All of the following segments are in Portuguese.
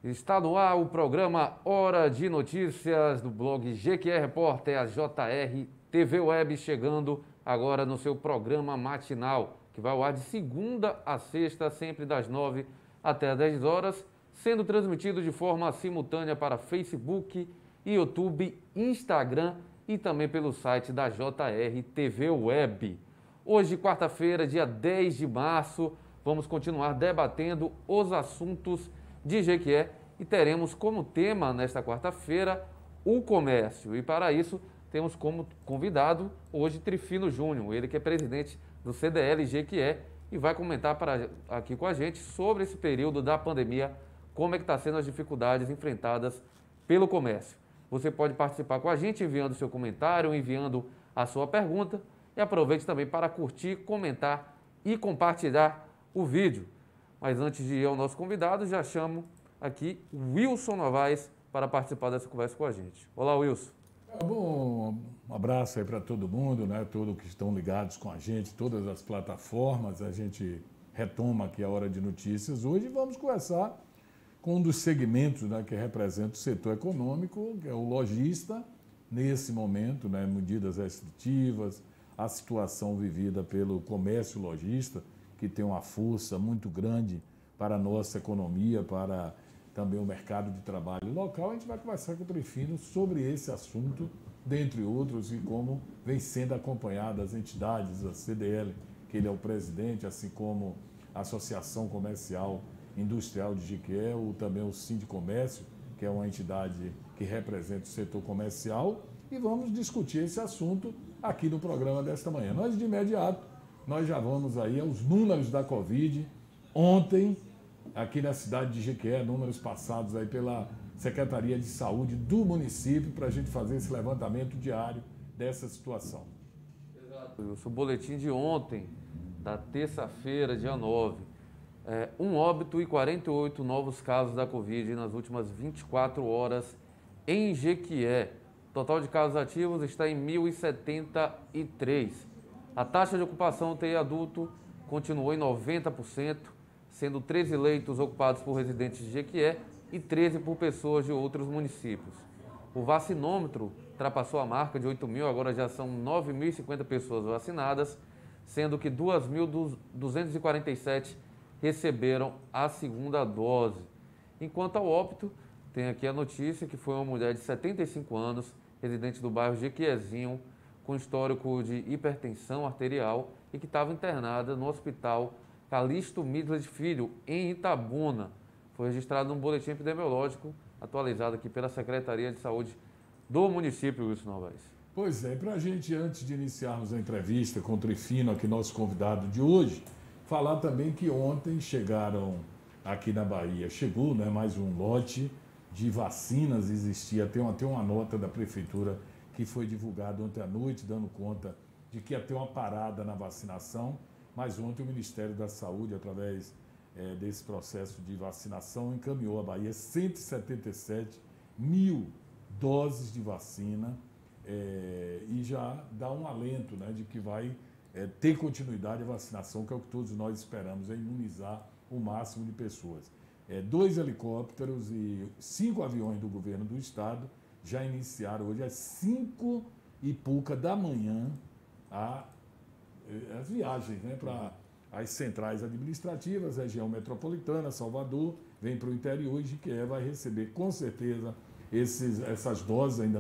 Está no ar o programa Hora de Notícias do blog GQE Repórter, a JR TV Web, chegando agora no seu programa matinal, que vai ao ar de segunda a sexta, sempre das 9 até as 10 horas, sendo transmitido de forma simultânea para Facebook, YouTube, Instagram e também pelo site da JR TV Web. Hoje, quarta-feira, dia 10 de março, vamos continuar debatendo os assuntos de Jequié e teremos como tema nesta quarta-feira o comércio. E para isso temos como convidado hoje Trifino Júnior, ele que é presidente do CDL Jequié e vai comentar aqui com a gente sobre esse período da pandemia, como é que está sendo as dificuldades enfrentadas pelo comércio. Você pode participar com a gente enviando seu comentário, enviando a sua pergunta e aproveite também para curtir, comentar e compartilhar o vídeo. Mas antes de ir ao nosso convidado, já chamo aqui o Wilson Novaes para participar dessa conversa com a gente. Olá, Wilson. Bom, um abraço aí para todo mundo, né? Todos que estão ligados com a gente, todas as plataformas. A gente retoma aqui a Hora de Notícias hoje e vamos conversar com um dos segmentos, né, que representa o setor econômico, que é o lojista, nesse momento, né, medidas restritivas, a situação vivida pelo comércio lojista, que tem uma força muito grande para a nossa economia, para também o mercado de trabalho local. A gente vai conversar com o Trifino sobre esse assunto, dentre outros, e como vem sendo acompanhada as entidades, a CDL, que ele é o presidente, assim como a Associação Comercial Industrial de Jequié, ou também o Sindicomércio, que é uma entidade que representa o setor comercial, e vamos discutir esse assunto aqui no programa desta manhã. Nós, de imediato, nós já vamos aí aos números da Covid. Ontem, aqui na cidade de Jequié, números passados aí pela Secretaria de Saúde do município, para a gente fazer esse levantamento diário dessa situação. Exato, Wilson. O boletim de ontem, da terça-feira, dia 9, um óbito e 48 novos casos da Covid nas últimas 24 horas em Jequié. O total de casos ativos está em 1.073. A taxa de ocupação UTI adulto continuou em 90%, sendo 13 leitos ocupados por residentes de Jequié e 13 por pessoas de outros municípios. O vacinômetro ultrapassou a marca de 8.000, agora já são 9.050 pessoas vacinadas, sendo que 2.247 receberam a segunda dose. Enquanto ao óbito, tem aqui a notícia que foi uma mulher de 75 anos, residente do bairro Jequiézinho, com histórico de hipertensão arterial e que estava internada no hospital Calixto Midland Filho, em Itabuna. Foi registrado num boletim epidemiológico atualizado aqui pela Secretaria de Saúde do município, Wilson Novaes. Pois é, para a gente, antes de iniciarmos a entrevista com o Trifino, aqui nosso convidado de hoje, falar também que ontem chegaram aqui na Bahia, chegou, né, mais um lote de vacinas, existia até uma nota da Prefeitura que foi divulgada ontem à noite, dando conta de que ia ter uma parada na vacinação, mas ontem o Ministério da Saúde, através desse processo de vacinação, encaminhou à Bahia 177 mil doses de vacina e já dá um alento, né, de que vai ter continuidade a vacinação, que é o que todos nós esperamos, é imunizar o máximo de pessoas. 2 helicópteros e 5 aviões do governo do estado já iniciaram hoje às 5 e pouca da manhã as viagens, né, para as centrais administrativas, região metropolitana, Salvador, vem para o interior e Jequié vai receber com certeza essas doses. Ainda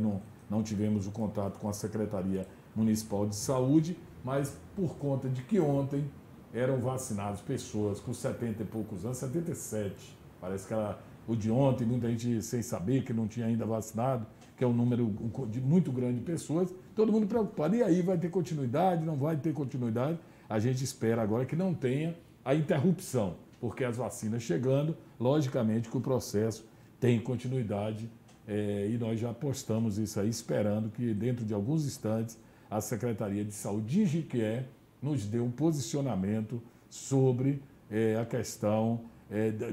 não tivemos o contato com a Secretaria Municipal de Saúde, mas por conta de que ontem eram vacinadas pessoas com 70 e poucos anos, 77, parece que era o de ontem, muita gente sem saber que não tinha ainda vacinado, que é um número muito grande de pessoas, todo mundo preocupado. E aí, vai ter continuidade, não vai ter continuidade? A gente espera agora que não tenha a interrupção, porque as vacinas chegando, logicamente que o processo tem continuidade, e nós já postamos isso aí, esperando que dentro de alguns instantes a Secretaria de Saúde de Jequié nos dê um posicionamento sobre a questão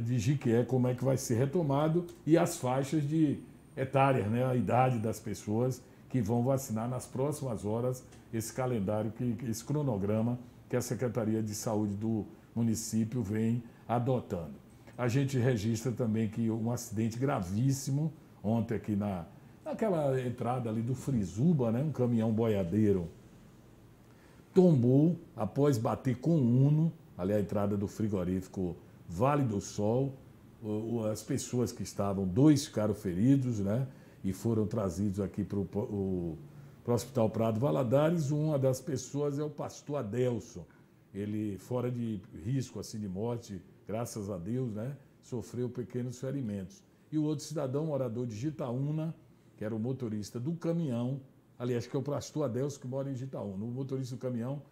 de Jequié, como é que vai ser retomado, e as faixas etárias, né, a idade das pessoas que vão vacinar nas próximas horas, esse calendário, esse cronograma que a Secretaria de Saúde do município vem adotando. A gente registra também que um acidente gravíssimo ontem aqui naquela entrada ali do Frizuba, né? Um caminhão boiadeiro tombou após bater com o Uno, ali a entrada do frigorífico Vale do Sol. As pessoas que estavam, 2 ficaram feridos, né? E foram trazidos aqui para o Hospital Prado Valadares. Uma das pessoas é o pastor Adelson. Ele, fora de risco assim, de morte, graças a Deus, né? Sofreu pequenos ferimentos. E o outro cidadão, morador de Jitaúna, que era o motorista do caminhão, aliás, que é o pastor Adelson, que mora em Jitaúna. O motorista do caminhão,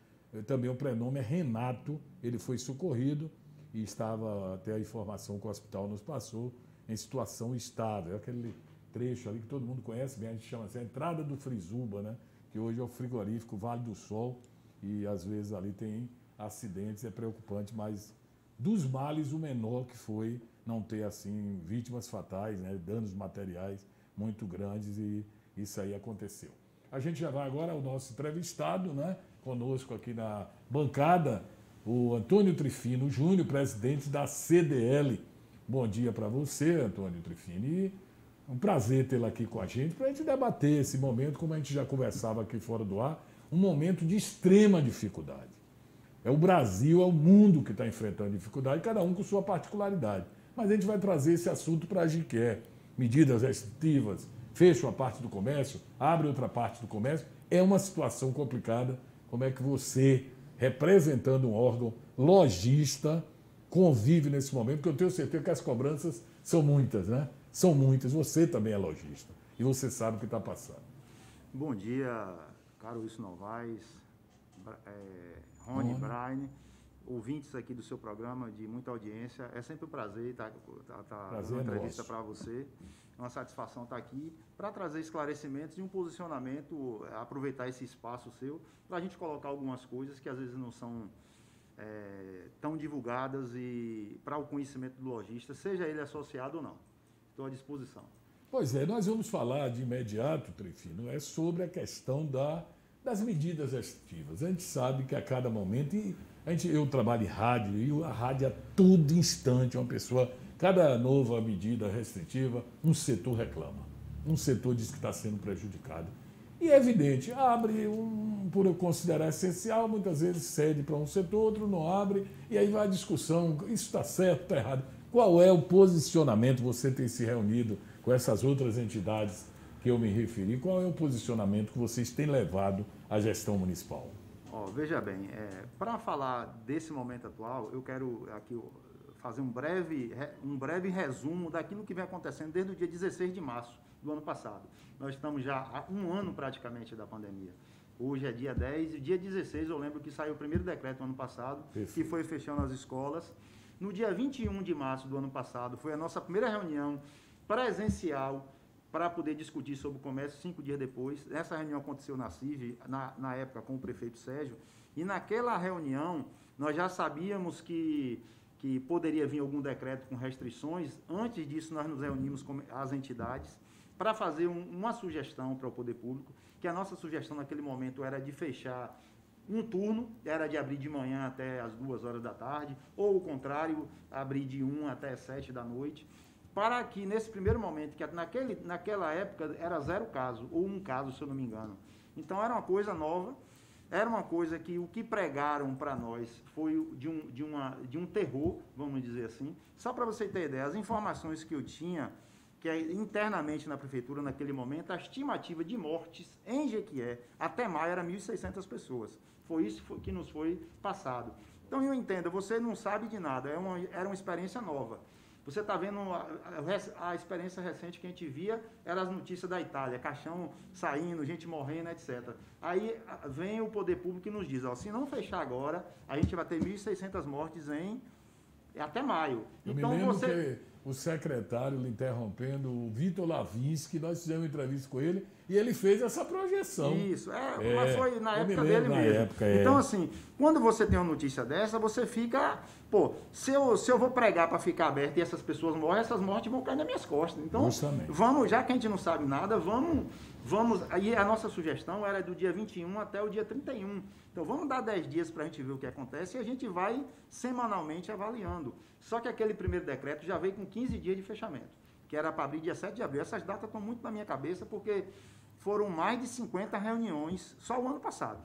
também o prenome é Renato, ele foi socorrido e estava, até a informação que o hospital nos passou, em situação estável. Aquele trecho ali que todo mundo conhece bem, a gente chama assim, a entrada do Frizuba, né? Que hoje é o frigorífico Vale do Sol, e às vezes ali tem acidentes, é preocupante, mas dos males o menor que foi não ter assim vítimas fatais, né? Danos materiais muito grandes, e isso aí aconteceu. A gente já vai agora ao nosso entrevistado, né? Conosco aqui na bancada, o Antônio Trifino Júnior, presidente da CDL. Bom dia para você, Antônio Trifino. E um prazer tê-lo aqui com a gente, para a gente debater esse momento, como a gente já conversava aqui fora do ar, um momento de extrema dificuldade. É o Brasil, é o mundo que está enfrentando dificuldade, cada um com sua particularidade. Mas a gente vai trazer esse assunto para a GQE. Medidas restritivas, fecha uma parte do comércio, abre outra parte do comércio. É uma situação complicada. Como é que você, representando um órgão lojista, convive nesse momento? Porque eu tenho certeza que as cobranças são muitas, né? São muitas. Você também é lojista e você sabe o que está passando. Bom dia, caro Wilson Novaes, Rony Braine, ouvintes aqui do seu programa de muita audiência. É sempre um prazer estar dando uma entrevista para você. É uma satisfação estar aqui para trazer esclarecimentos e um posicionamento, aproveitar esse espaço seu para a gente colocar algumas coisas que às vezes não são tão divulgadas e para o conhecimento do lojista, seja ele associado ou não. Estou à disposição. Pois é, nós vamos falar de imediato, Trifino, sobre a questão das medidas restritivas. A gente sabe que a cada momento, eu trabalho em rádio, e a rádio a todo instante, cada nova medida restritiva, um setor reclama. Um setor diz que está sendo prejudicado. E é evidente, abre por eu considerar essencial, muitas vezes cede para um setor, outro não abre, e aí vai a discussão, isso está certo, está errado. Qual é o posicionamento? Você tem se reunido com essas outras entidades que eu me referi, qual é o posicionamento que vocês têm levado à gestão municipal? Veja bem, para falar desse momento atual, eu quero aqui fazer um breve resumo daquilo que vem acontecendo desde o dia 16 de março do ano passado. Nós estamos já há um ano praticamente da pandemia. Hoje é dia 10 e dia 16 eu lembro que saiu o primeiro decreto no ano passado, que foi fechando as escolas. No dia 21 de março do ano passado foi a nossa primeira reunião presencial para poder discutir sobre o comércio 5 dias depois. Essa reunião aconteceu na CIV, na época com o prefeito Sérgio, e naquela reunião nós já sabíamos que poderia vir algum decreto com restrições. Antes disso, nós nos reunimos com as entidades para fazer uma sugestão para o poder público, que a nossa sugestão naquele momento era de fechar um turno, era de abrir de manhã até as 2 horas da tarde, ou o contrário, abrir de 1 até 7 da noite, para que nesse primeiro momento, que naquela época era 0 caso, ou 1 caso, se eu não me engano. Então era uma coisa nova, era uma coisa que o que pregaram para nós foi de um terror, vamos dizer assim. Só para você ter ideia, as informações que eu tinha, que internamente na prefeitura, naquele momento, a estimativa de mortes em Jequié até maio era 1.600 pessoas. Foi isso que nos foi passado. Então, eu entendo, você não sabe de nada, era uma experiência nova. Você está vendo a experiência recente que a gente via, eram as notícias da Itália, caixão saindo, gente morrendo, etc. Aí vem o poder público e nos diz, se não fechar agora, a gente vai ter 1.600 mortes até maio. Eu me lembro que o secretário, lhe interrompendo, o Vitor Lavinsky, nós fizemos uma entrevista com ele e ele fez essa projeção. Isso, mas foi na época dele mesmo. Então, assim, quando você tem uma notícia dessa, você fica, se eu vou pregar para ficar aberto e essas pessoas morrem, essas mortes vão cair nas minhas costas. Então, vamos, já que a gente não sabe nada, vamos Aí a nossa sugestão era do dia 21 até o dia 31. Então, vamos dar 10 dias para a gente ver o que acontece e a gente vai semanalmente avaliando. Só que aquele primeiro decreto já veio com 15 dias de fechamento, que era para abrir dia 7 de abril. Essas datas estão muito na minha cabeça, porque foram mais de 50 reuniões só o ano passado.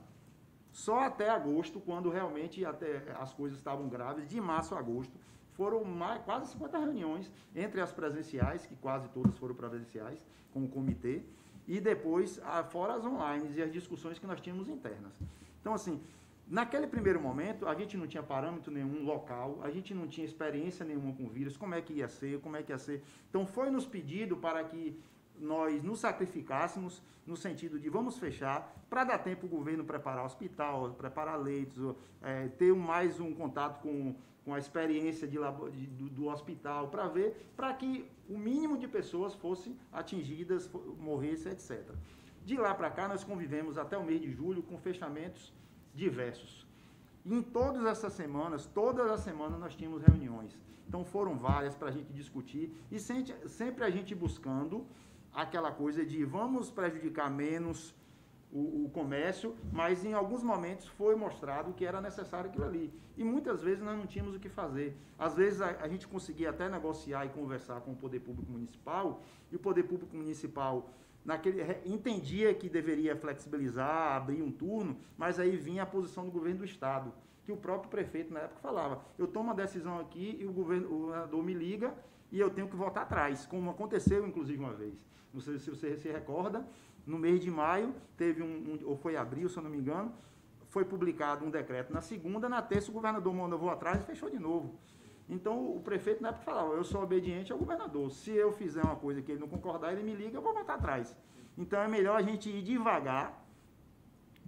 Só até agosto, quando realmente até as coisas estavam graves, de março a agosto, foram quase 50 reuniões, entre as presenciais, que quase todas foram presenciais, com o comitê, e depois, fora as online e as discussões que nós tínhamos internas. Então, assim, naquele primeiro momento, a gente não tinha parâmetro nenhum local, a gente não tinha experiência nenhuma com o vírus, como é que ia ser. Então, foi nos pedido para que nós nos sacrificássemos no sentido de vamos fechar, para dar tempo o governo preparar hospital, preparar leitos, ter mais um contato com a experiência do hospital, para que o mínimo de pessoas fossem atingidas, morressem, etc. De lá para cá, nós convivemos até o mês de julho com fechamentos diversos. E em todas as semanas nós tínhamos reuniões. Então foram várias para a gente discutir e sempre a gente buscando aquela coisa de vamos prejudicar menos o comércio, mas em alguns momentos foi mostrado que era necessário aquilo ali. E muitas vezes nós não tínhamos o que fazer. Às vezes a gente conseguia até negociar e conversar com o Poder Público Municipal, e o Poder Público Municipal entendia que deveria flexibilizar, abrir um turno, mas aí vinha a posição do governo do Estado, que o próprio prefeito na época falava, eu tomo uma decisão aqui e o governador me liga e eu tenho que voltar atrás, como aconteceu inclusive uma vez. Não sei se você se recorda, no mês de maio, teve ou foi abril, se eu não me engano, foi publicado um decreto na segunda, na terça o governador mandou vou atrás e fechou de novo. Então o prefeito na época falava, eu sou obediente ao governador, se eu fizer uma coisa que ele não concordar, ele me liga, eu vou voltar atrás. Então é melhor a gente ir devagar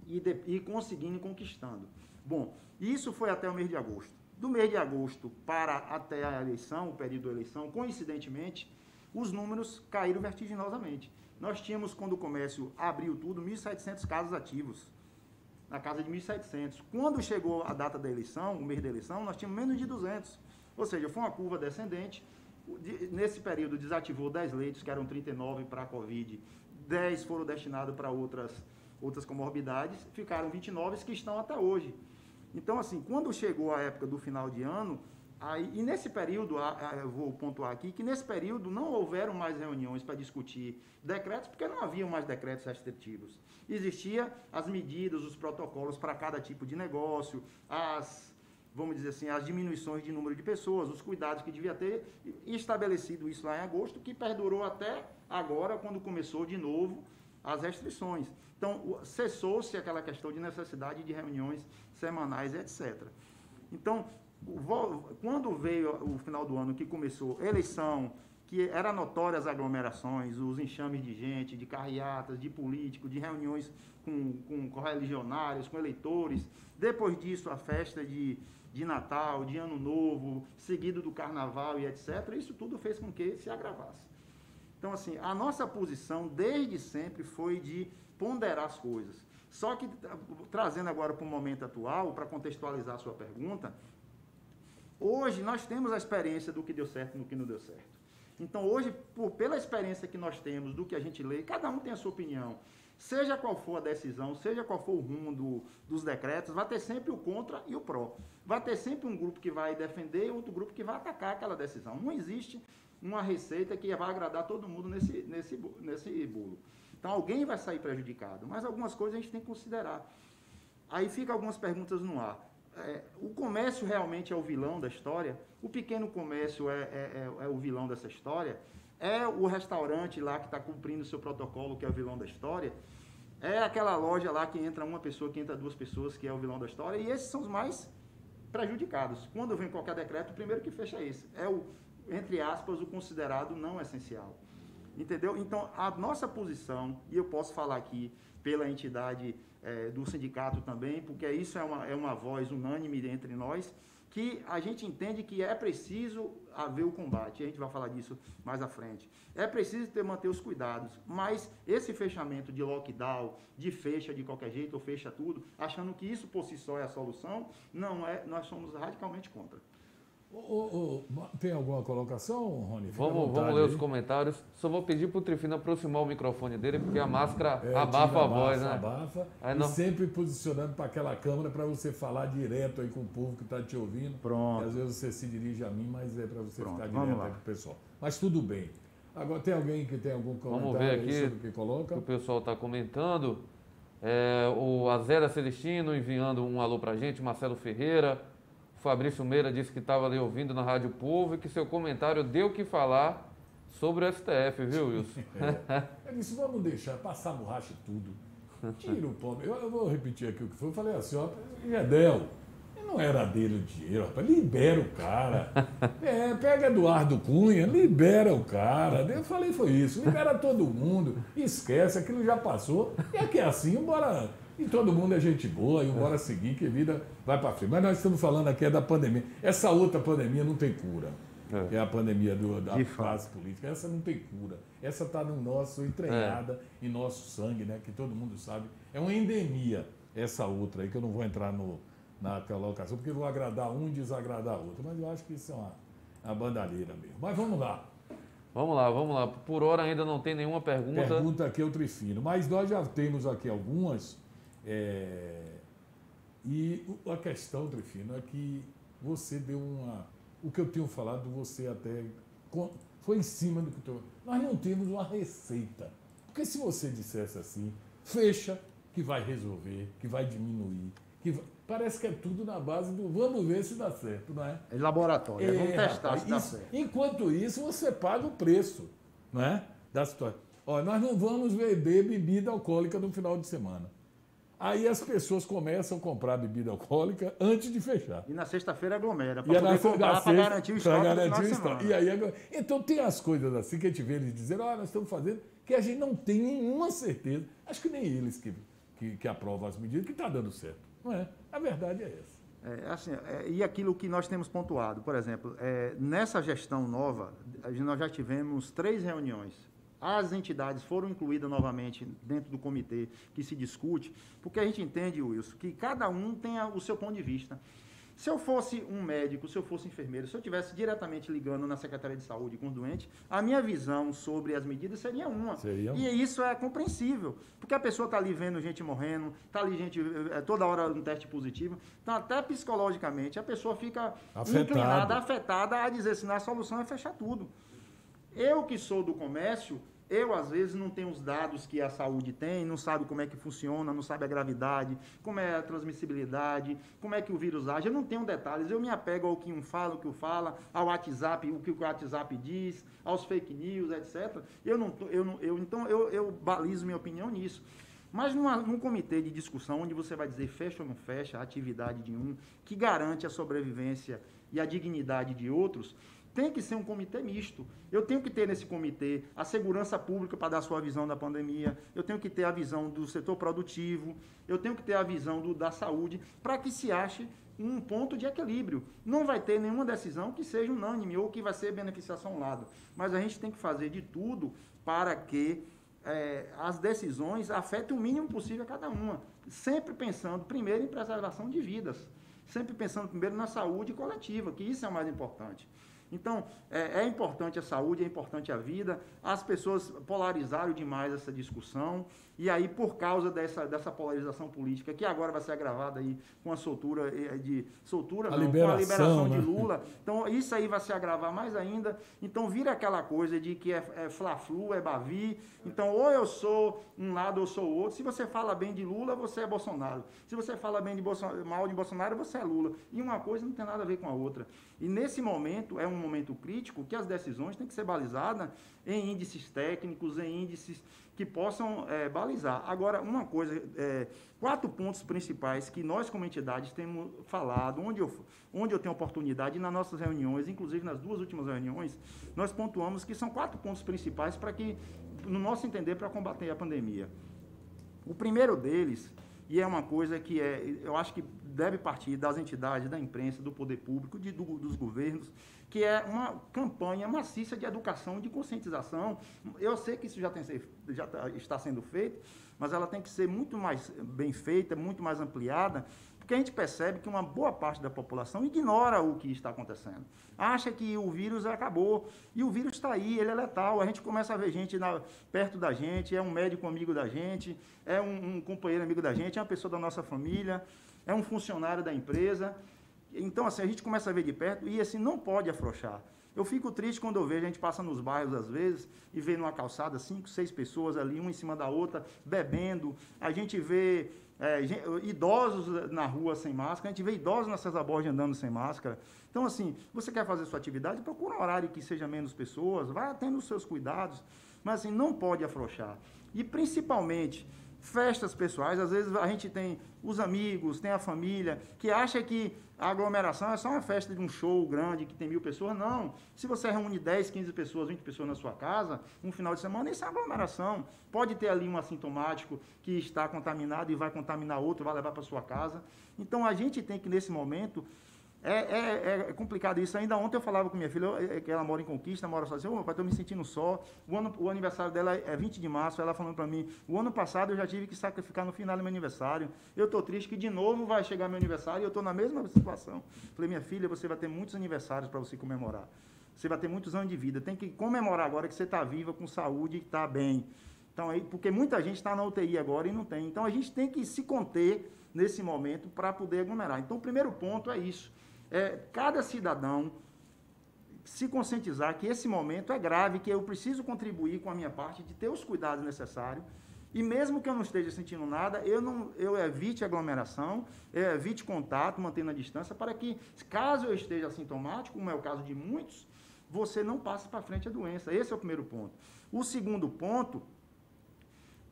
e conseguindo e conquistando. Bom, isso foi até o mês de agosto. Do mês de agosto para até a eleição, o período da eleição, coincidentemente, os números caíram vertiginosamente. Nós tínhamos, quando o comércio abriu tudo, 1.700 casos ativos, na casa de 1.700. Quando chegou a data da eleição, o mês da eleição, nós tínhamos menos de 200. Ou seja, foi uma curva descendente. Nesse período, desativou 10 leitos, que eram 39 para a Covid, 10 foram destinados para outras comorbidades, ficaram 29 que estão até hoje. Então, assim, quando chegou a época do final de ano, e nesse período, eu vou pontuar aqui, que nesse período não houveram mais reuniões para discutir decretos, porque não havia mais decretos restritivos. Existia as medidas, os protocolos para cada tipo de negócio, vamos dizer assim, as diminuições de número de pessoas, os cuidados que devia ter, e estabelecido isso lá em agosto, que perdurou até agora, quando começou de novo as restrições. Então, cessou-se aquela questão de necessidade de reuniões semanais, etc. Então, quando veio o final do ano, que começou a eleição, que era notória as aglomerações, os enxames de gente, de carreatas, de políticos, de reuniões com correligionários, com eleitores, depois disso a festa de Natal, de Ano Novo, seguido do Carnaval e etc., isso tudo fez com que se agravasse. Então, assim, a nossa posição desde sempre foi de ponderar as coisas. Só que, trazendo agora para o momento atual, para contextualizar a sua pergunta, hoje nós temos a experiência do que deu certo e do que não deu certo. Então, hoje, pela experiência que nós temos, do que a gente lê, cada um tem a sua opinião. Seja qual for a decisão, seja qual for o rumo dos decretos, vai ter sempre o contra e o pró. Vai ter sempre um grupo que vai defender e outro grupo que vai atacar aquela decisão. Não existe uma receita que vai agradar todo mundo nesse bolo. Então, alguém vai sair prejudicado, mas algumas coisas a gente tem que considerar. Aí ficam algumas perguntas no ar. O comércio realmente é o vilão da história? O pequeno comércio é o vilão dessa história? É o restaurante lá que está cumprindo o seu protocolo que é o vilão da história? É aquela loja lá que entra uma pessoa, que entra duas pessoas, que é o vilão da história? E esses são os mais prejudicados. Quando vem qualquer decreto, o primeiro que fecha é esse. É entre aspas, o considerado não essencial. Entendeu? Então, a nossa posição, e eu posso falar aqui pela entidade do sindicato também, porque isso é uma voz unânime entre nós, que a gente entende que é preciso haver o combate, a gente vai falar disso mais à frente. É preciso manter os cuidados, mas esse fechamento de lockdown, de fecha de qualquer jeito, ou fecha tudo, achando que isso por si só é a solução, não é, nós somos radicalmente contra. Tem alguma colocação, Rony? Vamos ler os comentários. Só vou pedir para o Trifino aproximar o microfone dele, porque a máscara abafa a voz, né? Abafa, aí e sempre posicionando para aquela câmera para você falar direto aí com o povo que está te ouvindo. Pronto. E às vezes você se dirige a mim, mas é para você ficar Vamos direto lá. aí com o pessoal. Mas tudo bem. Agora, tem alguém que tem algum comentário Vamos ver aqui sobre o que coloca? que o pessoal está comentando. O Azera Celestino enviando um alô para a gente, Marcelo Ferreira. O Fabrício Meira disse que estava ali ouvindo na Rádio Povo e que seu comentário deu o que falar sobre o STF, viu, Wilson? Eu disse, vamos deixar, passar borracha e tudo. Tira o pobre. Eu vou repetir aqui o que foi. Eu falei assim, ó, Gedel, não era dele o dinheiro, rapaz, libera o cara. Pega Eduardo Cunha, libera o cara. Eu falei, foi isso, libera todo mundo, esquece, aquilo já passou. E aqui é assim, bora. E todo mundo é gente boa, e bora seguir, que a vida vai para frente. Mas nós estamos falando aqui da pandemia. Essa outra pandemia não tem cura. É a pandemia da classe política. Essa não tem cura. Essa está no nosso, entranhada em nosso sangue, né? Que todo mundo sabe. É uma endemia, essa outra aí, que eu não vou entrar na colocação, porque eu vou agradar um e desagradar outro. Mas eu acho que isso é uma bandalheira mesmo. Mas vamos lá. Vamos lá. Por hora ainda não tem nenhuma pergunta. Pergunta aqui é o Trifino. Mas nós já temos aqui algumas. E a questão, Trifino, é que você deu o que eu tenho falado, você até foi em cima do que eu... Nós não temos uma receita. Porque se você dissesse assim, fecha, que vai resolver, que vai diminuir, parece que é tudo na base do vamos ver se dá certo, não é? É laboratório, vamos testar se dá isso, certo. Enquanto isso, você paga o preço, não é? Da situação. Olha, nós não vamos vender bebida alcoólica no final de semana. Aí as pessoas começam a comprar bebida alcoólica antes de fechar. E na sexta-feira aglomera, para poder comprar, para garantir o estoque. E aí, então tem as coisas assim que a gente vê eles dizendo, nós estamos fazendo, que a gente não tem nenhuma certeza. Acho que nem eles que aprovam as medidas, que está dando certo. Não é? A verdade é essa. E aquilo que nós temos pontuado, por exemplo, nessa gestão nova, nós já tivemos 3 reuniões. As entidades foram incluídas novamente dentro do comitê que se discute, porque a gente entende, Wilson, que cada um tem o seu ponto de vista. Se eu fosse um médico, se eu fosse enfermeiro, se eu estivesse diretamente ligando na Secretaria de Saúde com os doentes, a minha visão sobre as medidas seria uma. E isso é compreensível, porque a pessoa está ali vendo gente morrendo, está ali gente toda hora no teste positivo, então até psicologicamente a pessoa fica inclinada, afetada a dizer assim, a solução é fechar tudo. Eu que sou do comércio, eu às vezes não tenho os dados que a saúde tem, não sabe como é que funciona, não sabe a gravidade, como é a transmissibilidade, como é que o vírus age, eu não tenho detalhes, eu me apego ao que um fala, o que o fala, ao WhatsApp, o que o WhatsApp diz, aos fake news, etc. Então eu balizo minha opinião nisso. Mas num comitê de discussão, onde você vai dizer fecha ou não fecha a atividade de um, que garante a sobrevivência e a dignidade de outros, tem que ser um comitê misto. Eu tenho que ter nesse comitê a segurança pública para dar a sua visão da pandemia, eu tenho que ter a visão do setor produtivo, eu tenho que ter a visão da saúde, para que se ache um ponto de equilíbrio. Não vai ter nenhuma decisão que seja unânime ou que vai ser beneficiar só um lado. Mas a gente tem que fazer de tudo para que as decisões afetem o mínimo possível a cada uma. Sempre pensando primeiro em preservação de vidas. Sempre pensando primeiro na saúde coletiva, que isso é o mais importante. Então, é importante a saúde, é importante a vida. As pessoas polarizaram demais essa discussão. E aí, por causa dessa polarização política, que agora vai ser agravada aí com a soltura, com a liberação de Lula. Então, isso aí vai se agravar mais ainda. Então, vira aquela coisa de que é Fla-Flu, é Bavi. Então, ou eu sou um lado ou sou o outro. Se você fala bem de Lula, você é Bolsonaro. Se você fala bem mal de Bolsonaro, você é Lula. E uma coisa não tem nada a ver com a outra. E nesse momento, é um momento crítico que as decisões têm que ser balizadas em índices técnicos, em índices que possam balizar. Agora, uma coisa, 4 pontos principais que nós, como entidades, temos falado, onde eu tenho oportunidade, nas nossas reuniões, inclusive nas 2 últimas reuniões, nós pontuamos que são 4 pontos principais para que, no nosso entender, para combater a pandemia. O primeiro deles, e é uma coisa que eu acho que deve partir das entidades, da imprensa, do poder público, dos governos, que é uma campanha maciça de educação e de conscientização. Eu sei que isso já está sendo feito, mas ela tem que ser muito mais bem feita, muito mais ampliada, porque Porque a gente percebe que uma boa parte da população ignora o que está acontecendo. Acha que o vírus acabou. E o vírus está aí, ele é letal. A gente começa a ver gente perto da gente, é um médico amigo da gente, é um companheiro amigo da gente, é uma pessoa da nossa família, é um funcionário da empresa. Então, assim, a gente começa a ver de perto e, assim, não pode afrouxar. Eu fico triste quando eu vejo, a gente passa nos bairros, às vezes, e vê numa calçada 5, 6 pessoas ali, uma em cima da outra, bebendo. A gente vê idosos na rua sem máscara, a gente vê idosos na César Borges andando sem máscara. Então, assim, você quer fazer sua atividade, procura um horário que seja menos pessoas, vai tendo os seus cuidados, mas, assim, não pode afrouxar. E, principalmente, festas pessoais, às vezes a gente tem os amigos, tem a família, que acha que a aglomeração é só uma festa de um show grande que tem 1000 pessoas. Não. Se você reúne 10, 15 pessoas, 20 pessoas na sua casa, um final de semana, isso é aglomeração. Pode ter ali um assintomático que está contaminado e vai contaminar outro, vai levar para sua casa. Então, a gente tem que, nesse momento, é complicado isso. Ainda ontem eu falava com minha filha, que ela mora em Conquista, mora sozinha, pai, estou me sentindo só. O aniversário dela é 20 de março, ela falando para mim, o ano passado eu já tive que sacrificar no final do meu aniversário. Eu estou triste que de novo vai chegar meu aniversário e eu estou na mesma situação. Falei, minha filha, você vai ter muitos aniversários para você comemorar. Você vai ter muitos anos de vida. Tem que comemorar agora que você está viva, com saúde e está bem. Então, porque muita gente está na UTI agora e não tem. Então, a gente tem que se conter nesse momento para poder aglomerar. Então, o primeiro ponto é isso. Cada cidadão se conscientizar que esse momento é grave, que eu preciso contribuir com a minha parte, de ter os cuidados necessários, e mesmo que eu não esteja sentindo nada, eu evite aglomeração, eu evite contato, mantendo a distância, para que, caso eu esteja assintomático, como é o caso de muitos, você não passe para frente a doença. Esse é o primeiro ponto. O segundo ponto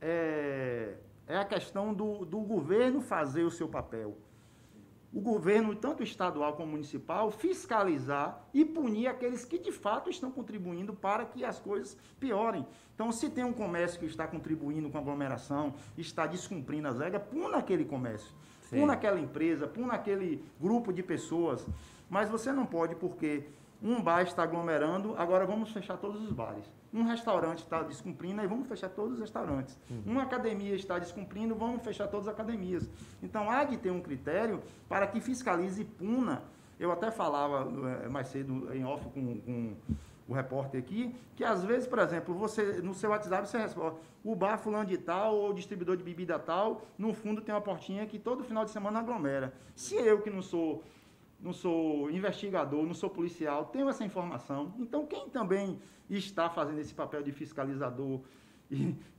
é a questão do governo fazer o seu papel. O governo, tanto estadual como municipal, fiscalizar e punir aqueles que de fato estão contribuindo para que as coisas piorem. Então, se tem um comércio que está contribuindo com a aglomeração, está descumprindo as regras, puna aquele comércio, puna aquela empresa, puna aquele grupo de pessoas. Mas você não pode, porque um bar está aglomerando, agora vamos fechar todos os bares. Um restaurante está descumprindo, aí vamos fechar todos os restaurantes. Uma academia está descumprindo, vamos fechar todas as academias. Então, há de ter um critério para que fiscalize e puna. Eu até falava mais cedo em off com o repórter aqui, que às vezes, por exemplo, você no seu WhatsApp você responde, o bar fulano de tal, ou o distribuidor de bebida tal, no fundo tem uma portinha que todo final de semana aglomera. Se eu que não sou investigador, não sou policial, tenho essa informação. Então, quem também está fazendo esse papel de fiscalizador,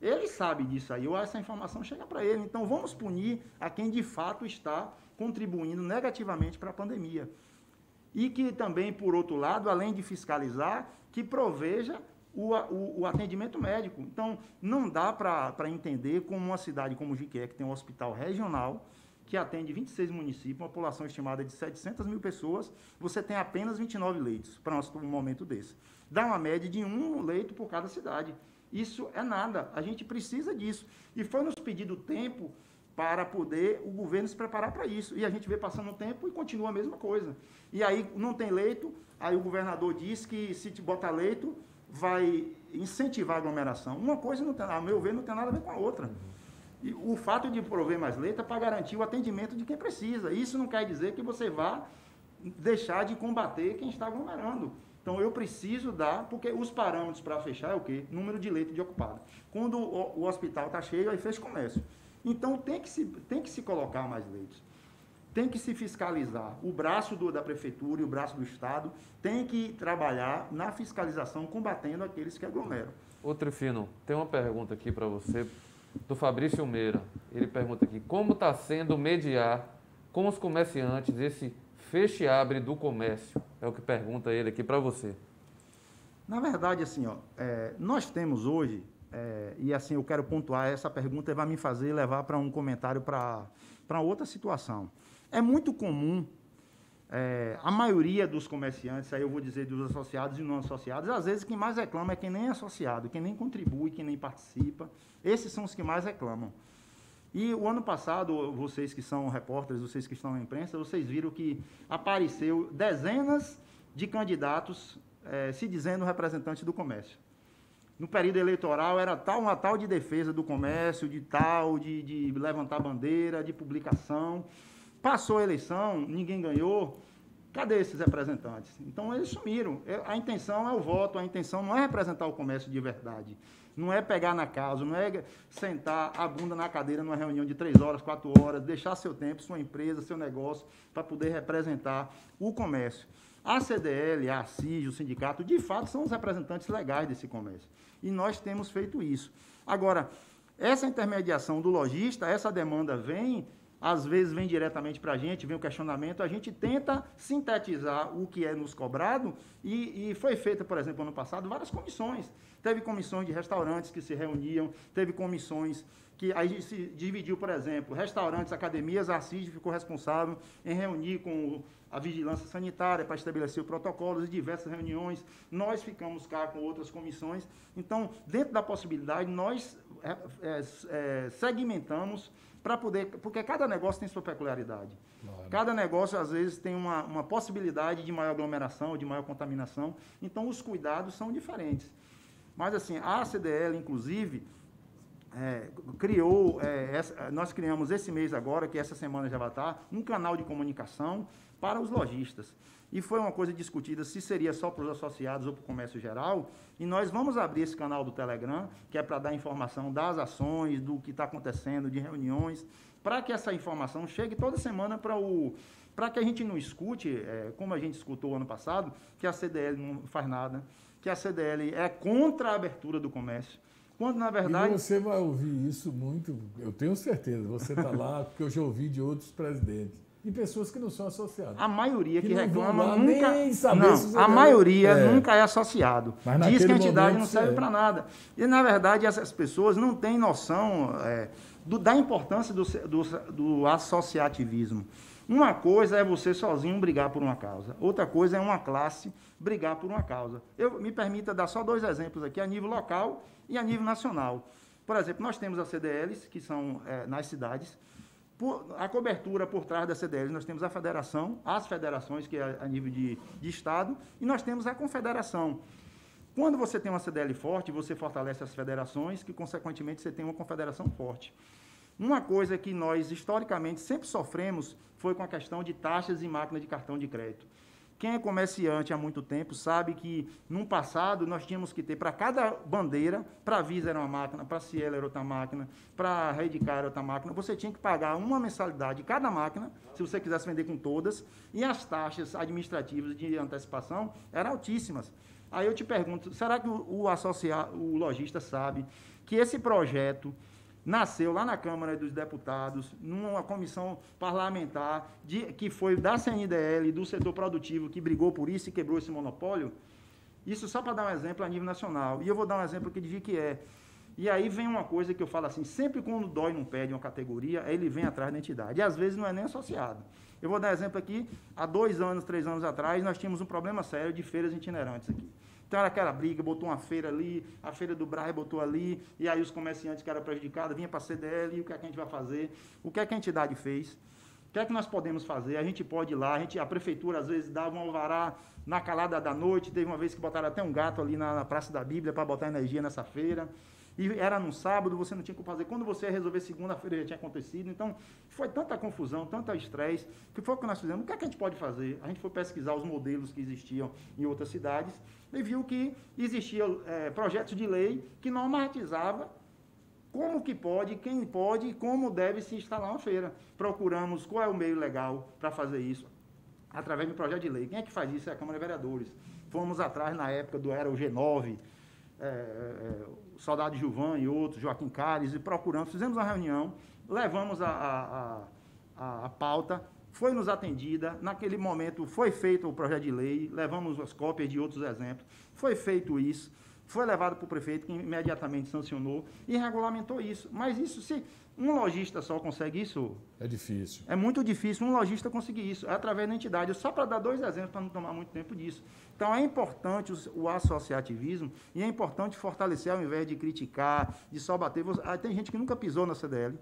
ele sabe disso aí, ou essa informação chega para ele. Então, vamos punir a quem de fato está contribuindo negativamente para a pandemia. E que também, por outro lado, além de fiscalizar, que proveja o atendimento médico. Então, não dá para entender como uma cidade como Jiquié, que tem um hospital regional, que atende 26 municípios, uma população estimada de 700 mil pessoas, você tem apenas 29 leitos para um momento desse. Dá uma média de 1 leito por cada cidade. Isso é nada, a gente precisa disso. E foi nos pedido tempo para poder o governo se preparar para isso. E a gente vê passando o tempo e continua a mesma coisa. E aí não tem leito, aí o governador diz que se te botar leito, vai incentivar a aglomeração. Uma coisa, não tem, a meu ver, não tem nada a ver com a outra. E o fato de prover mais leito é para garantir o atendimento de quem precisa. Isso não quer dizer que você vá deixar de combater quem está aglomerando. Então, eu preciso dar, porque os parâmetros para fechar é o quê? Número de leito de ocupado. Quando o hospital está cheio, aí fecha o comércio. Então, tem que se colocar mais leitos. Tem que se fiscalizar. O braço da prefeitura e o braço do Estado tem que trabalhar na fiscalização, combatendo aqueles que aglomeram. Ô, Trifino, tem uma pergunta aqui para você, do Fabrício Meira. Ele pergunta aqui, como está sendo mediar com os comerciantes esse feche e abre do comércio? É o que pergunta ele aqui para você. Na verdade, assim, nós temos hoje, e assim eu quero pontuar, essa pergunta vai me fazer levar para um comentário para outra situação. É muito comum, a maioria dos comerciantes, aí eu vou dizer dos associados e não associados, às vezes quem mais reclama é quem nem é associado, quem nem contribui, quem nem participa. Esses são os que mais reclamam. E o ano passado, vocês que são repórteres, vocês que estão na imprensa, vocês viram que apareceu dezenas de candidatos se dizendo representantes do comércio. No período eleitoral era uma tal de defesa do comércio, de levantar bandeira, de publicação. Passou a eleição, ninguém ganhou. Cadê esses representantes? Então, eles sumiram. A intenção é o voto, a intenção não é representar o comércio de verdade. Não é pegar na causa, não é sentar a bunda na cadeira numa reunião de 3 horas, 4 horas, deixar seu tempo, sua empresa, seu negócio, para poder representar o comércio. A CDL, a CIG, o sindicato, de fato, são os representantes legais desse comércio. E nós temos feito isso. Agora, essa intermediação do lojista, essa demanda vem, às vezes vem diretamente para a gente, vem o questionamento, a gente tenta sintetizar o que é nos cobrado e foi feita, por exemplo, ano passado, várias comissões. Teve comissões de restaurantes que se reuniam, teve comissões que aí se dividiu, por exemplo, restaurantes, academias, a CIG ficou responsável em reunir com a vigilância sanitária para estabelecer protocolos e diversas reuniões. Nós ficamos cá com outras comissões. Então, dentro da possibilidade, nós segmentamos para poder, porque cada negócio tem sua peculiaridade. Claro. Cada negócio, às vezes, tem uma possibilidade de maior aglomeração, de maior contaminação. Então, os cuidados são diferentes. Mas, assim, a CDL, inclusive, nós criamos esse mês agora, que essa semana já vai estar, um canal de comunicação para os lojistas. E foi uma coisa discutida se seria só para os associados ou para o comércio geral, e nós vamos abrir esse canal do Telegram, que é para dar informação das ações, do que está acontecendo, de reuniões, para que essa informação chegue toda semana para que a gente não escute, como a gente escutou ano passado, que a CDL não faz nada, que a CDL é contra a abertura do comércio, quando, na verdade... E você vai ouvir isso muito, eu tenho certeza, você está lá, porque eu já ouvi de outros presidentes, e pessoas que não são associadas. A maioria que reclama lá, nunca... Nem saber se a maioria nunca é associado. Diz que a entidade não serve para nada. E, na verdade, essas pessoas não têm noção da importância do associativismo. Uma coisa é você sozinho brigar por uma causa. Outra coisa é uma classe brigar por uma causa. Me permita dar só 2 exemplos aqui, a nível local e a nível nacional. Por exemplo, nós temos as CDLs, que são nas cidades. A cobertura por trás da CDL, nós temos a federação, as federações, que é a nível de Estado, e nós temos a confederação. Quando você tem uma CDL forte, você fortalece as federações, que, consequentemente, você tem uma confederação forte. Uma coisa que nós, historicamente, sempre sofremos foi com a questão de taxas e máquinas de cartão de crédito. Quem é comerciante há muito tempo sabe que, no passado, nós tínhamos que ter, para cada bandeira, para a Visa era uma máquina, para a Cielo era outra máquina, para a Redcar era outra máquina, você tinha que pagar uma mensalidade de cada máquina, se você quisesse vender com todas, e as taxas administrativas de antecipação eram altíssimas. Aí eu te pergunto, será que o lojista sabe que esse projeto nasceu lá na Câmara dos Deputados, numa comissão parlamentar, que foi da CNDL, do setor produtivo, que brigou por isso e quebrou esse monopólio? Isso só para dar um exemplo a nível nacional. E eu vou dar um exemplo aqui de que é. E aí vem uma coisa que eu falo assim, sempre quando dói num pé de uma categoria, ele vem atrás da entidade. E às vezes não é nem associado. Eu vou dar exemplo aqui, há 2 anos, 3 anos atrás, nós tínhamos um problema sério de feiras itinerantes aqui. Então, era aquela briga, botou uma feira ali, a feira do Brás botou ali, e aí os comerciantes que eram prejudicados vinham para a CDL, e o que é que a gente vai fazer? O que é que a entidade fez? O que é que nós podemos fazer? A gente pode ir lá, a prefeitura, às vezes, dava um alvará na calada da noite, teve uma vez que botaram até um gato ali na Praça da Bíblia para botar energia nessa feira, e era no sábado, você não tinha como fazer. Quando você ia resolver segunda-feira, já tinha acontecido. Então, foi tanta confusão, tanto estresse, que foi o que nós fizemos. O que é que a gente pode fazer? A gente foi pesquisar os modelos que existiam em outras cidades e viu que existiam projetos de lei que normatizavam como que pode, quem pode e como deve se instalar uma feira. Procuramos qual é o meio legal para fazer isso, através de um projeto de lei. Quem é que faz isso? É a Câmara de Vereadores. Fomos atrás, na época, era o G9, o Soldado Gilvan e outros, Joaquim Cares, e procuramos, fizemos uma reunião, levamos a pauta, foi nos atendida, naquele momento foi feito o projeto de lei, levamos as cópias de outros exemplos, foi feito isso, foi levado para o prefeito, que imediatamente sancionou e regulamentou isso. Mas isso, se um lojista só consegue isso... É difícil. É muito difícil um lojista conseguir isso, é através da entidade. Só para dar 2 exemplos, para não tomar muito tempo disso. Então, é importante o associativismo e é importante fortalecer, ao invés de criticar, de só bater. Tem gente que nunca pisou na CDL,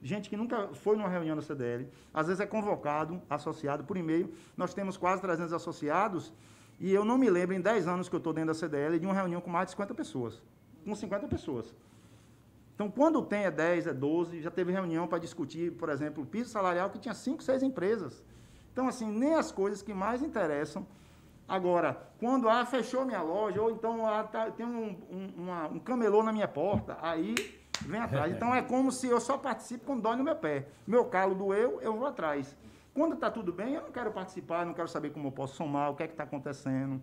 gente que nunca foi numa reunião da CDL, às vezes é convocado, associado por e-mail. Nós temos quase 300 associados e eu não me lembro, em 10 anos que eu estou dentro da CDL, de uma reunião com mais de 50 pessoas, com 50 pessoas. Então, quando tem é 10, é 12, já teve reunião para discutir, por exemplo, o piso salarial que tinha 5, 6 empresas. Então, assim, nem as coisas que mais interessam. Agora, quando fechou minha loja, ou então tem um camelô na minha porta, aí vem atrás. Então, é como se eu só participo quando dói no meu pé. Meu calo doeu, eu vou atrás. Quando está tudo bem, eu não quero participar, não quero saber como eu posso somar, o que é que está acontecendo.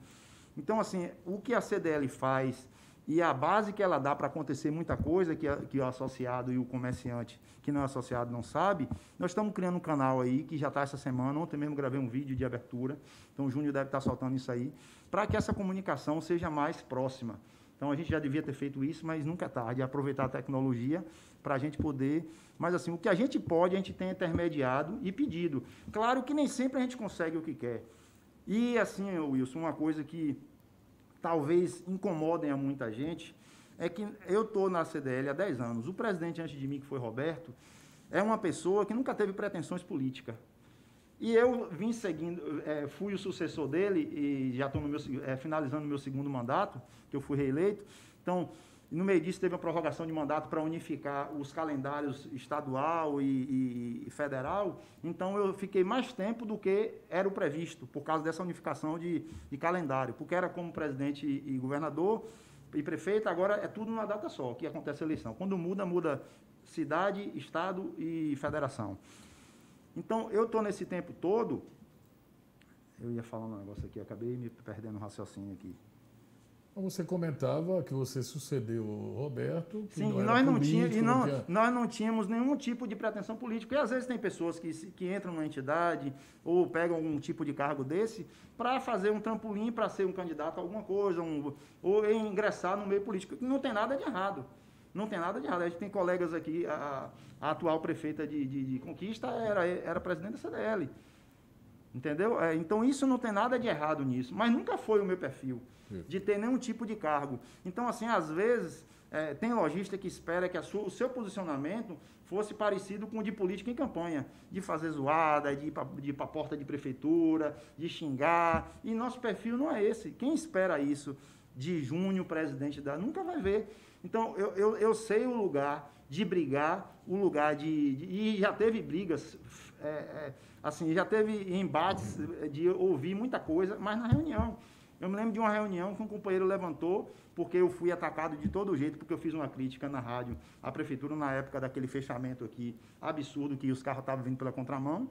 Então, assim, o que a CDL faz e a base que ela dá para acontecer muita coisa que o associado e o comerciante que não é associado não sabe, nós estamos criando um canal aí que já está essa semana, ontem mesmo gravei um vídeo de abertura, então o Júnior deve estar soltando isso aí, para que essa comunicação seja mais próxima. Então a gente já devia ter feito isso, mas nunca é tarde, aproveitar a tecnologia para a gente poder... Mas assim, o que a gente pode, a gente tem intermediado e pedido. Claro que nem sempre a gente consegue o que quer. E assim, Wilson, uma coisa que talvez incomodem a muita gente, é que eu estou na CDL há 10 anos. O presidente antes de mim, que foi Roberto, é uma pessoa que nunca teve pretensões políticas. E eu vim seguindo, fui o sucessor dele e já estou finalizando o meu segundo mandato, que eu fui reeleito. Então, no meio disso, teve uma prorrogação de mandato para unificar os calendários estadual e federal. Então, eu fiquei mais tempo do que era o previsto, por causa dessa unificação de calendário. Porque era como presidente e governador e prefeito, agora é tudo numa data só, que acontece a eleição. Quando muda, muda cidade, estado e federação. Então, eu estou nesse tempo todo... Eu ia falar um negócio aqui, acabei me perdendo no raciocínio aqui. Você comentava que você sucedeu o Roberto. Sim, nós não tínhamos nenhum tipo de pretensão política. E às vezes tem pessoas que entram numa entidade ou pegam algum tipo de cargo desse para fazer um trampolim para ser um candidato a alguma coisa, ou ingressar no meio político. Não tem nada de errado. Não tem nada de errado. A gente tem colegas aqui, a atual prefeita de Conquista era presidente da CDL. Entendeu? Então isso não tem nada de errado nisso, mas nunca foi o meu perfil de ter nenhum tipo de cargo. Então, assim, às vezes, tem lojista que espera que o seu posicionamento fosse parecido com o de política em campanha, de fazer zoada, de ir para a porta de prefeitura, de xingar, e nosso perfil não é esse. Quem espera isso de Júnior, presidente nunca vai ver. Então, eu sei o lugar de brigar, o lugar e já teve brigas, assim, já teve embates de ouvir muita coisa, mas na reunião. Eu me lembro de uma reunião que um companheiro levantou, porque eu fui atacado de todo jeito, porque eu fiz uma crítica na rádio à prefeitura, na época daquele fechamento aqui, absurdo, que os carros estavam vindo pela contramão,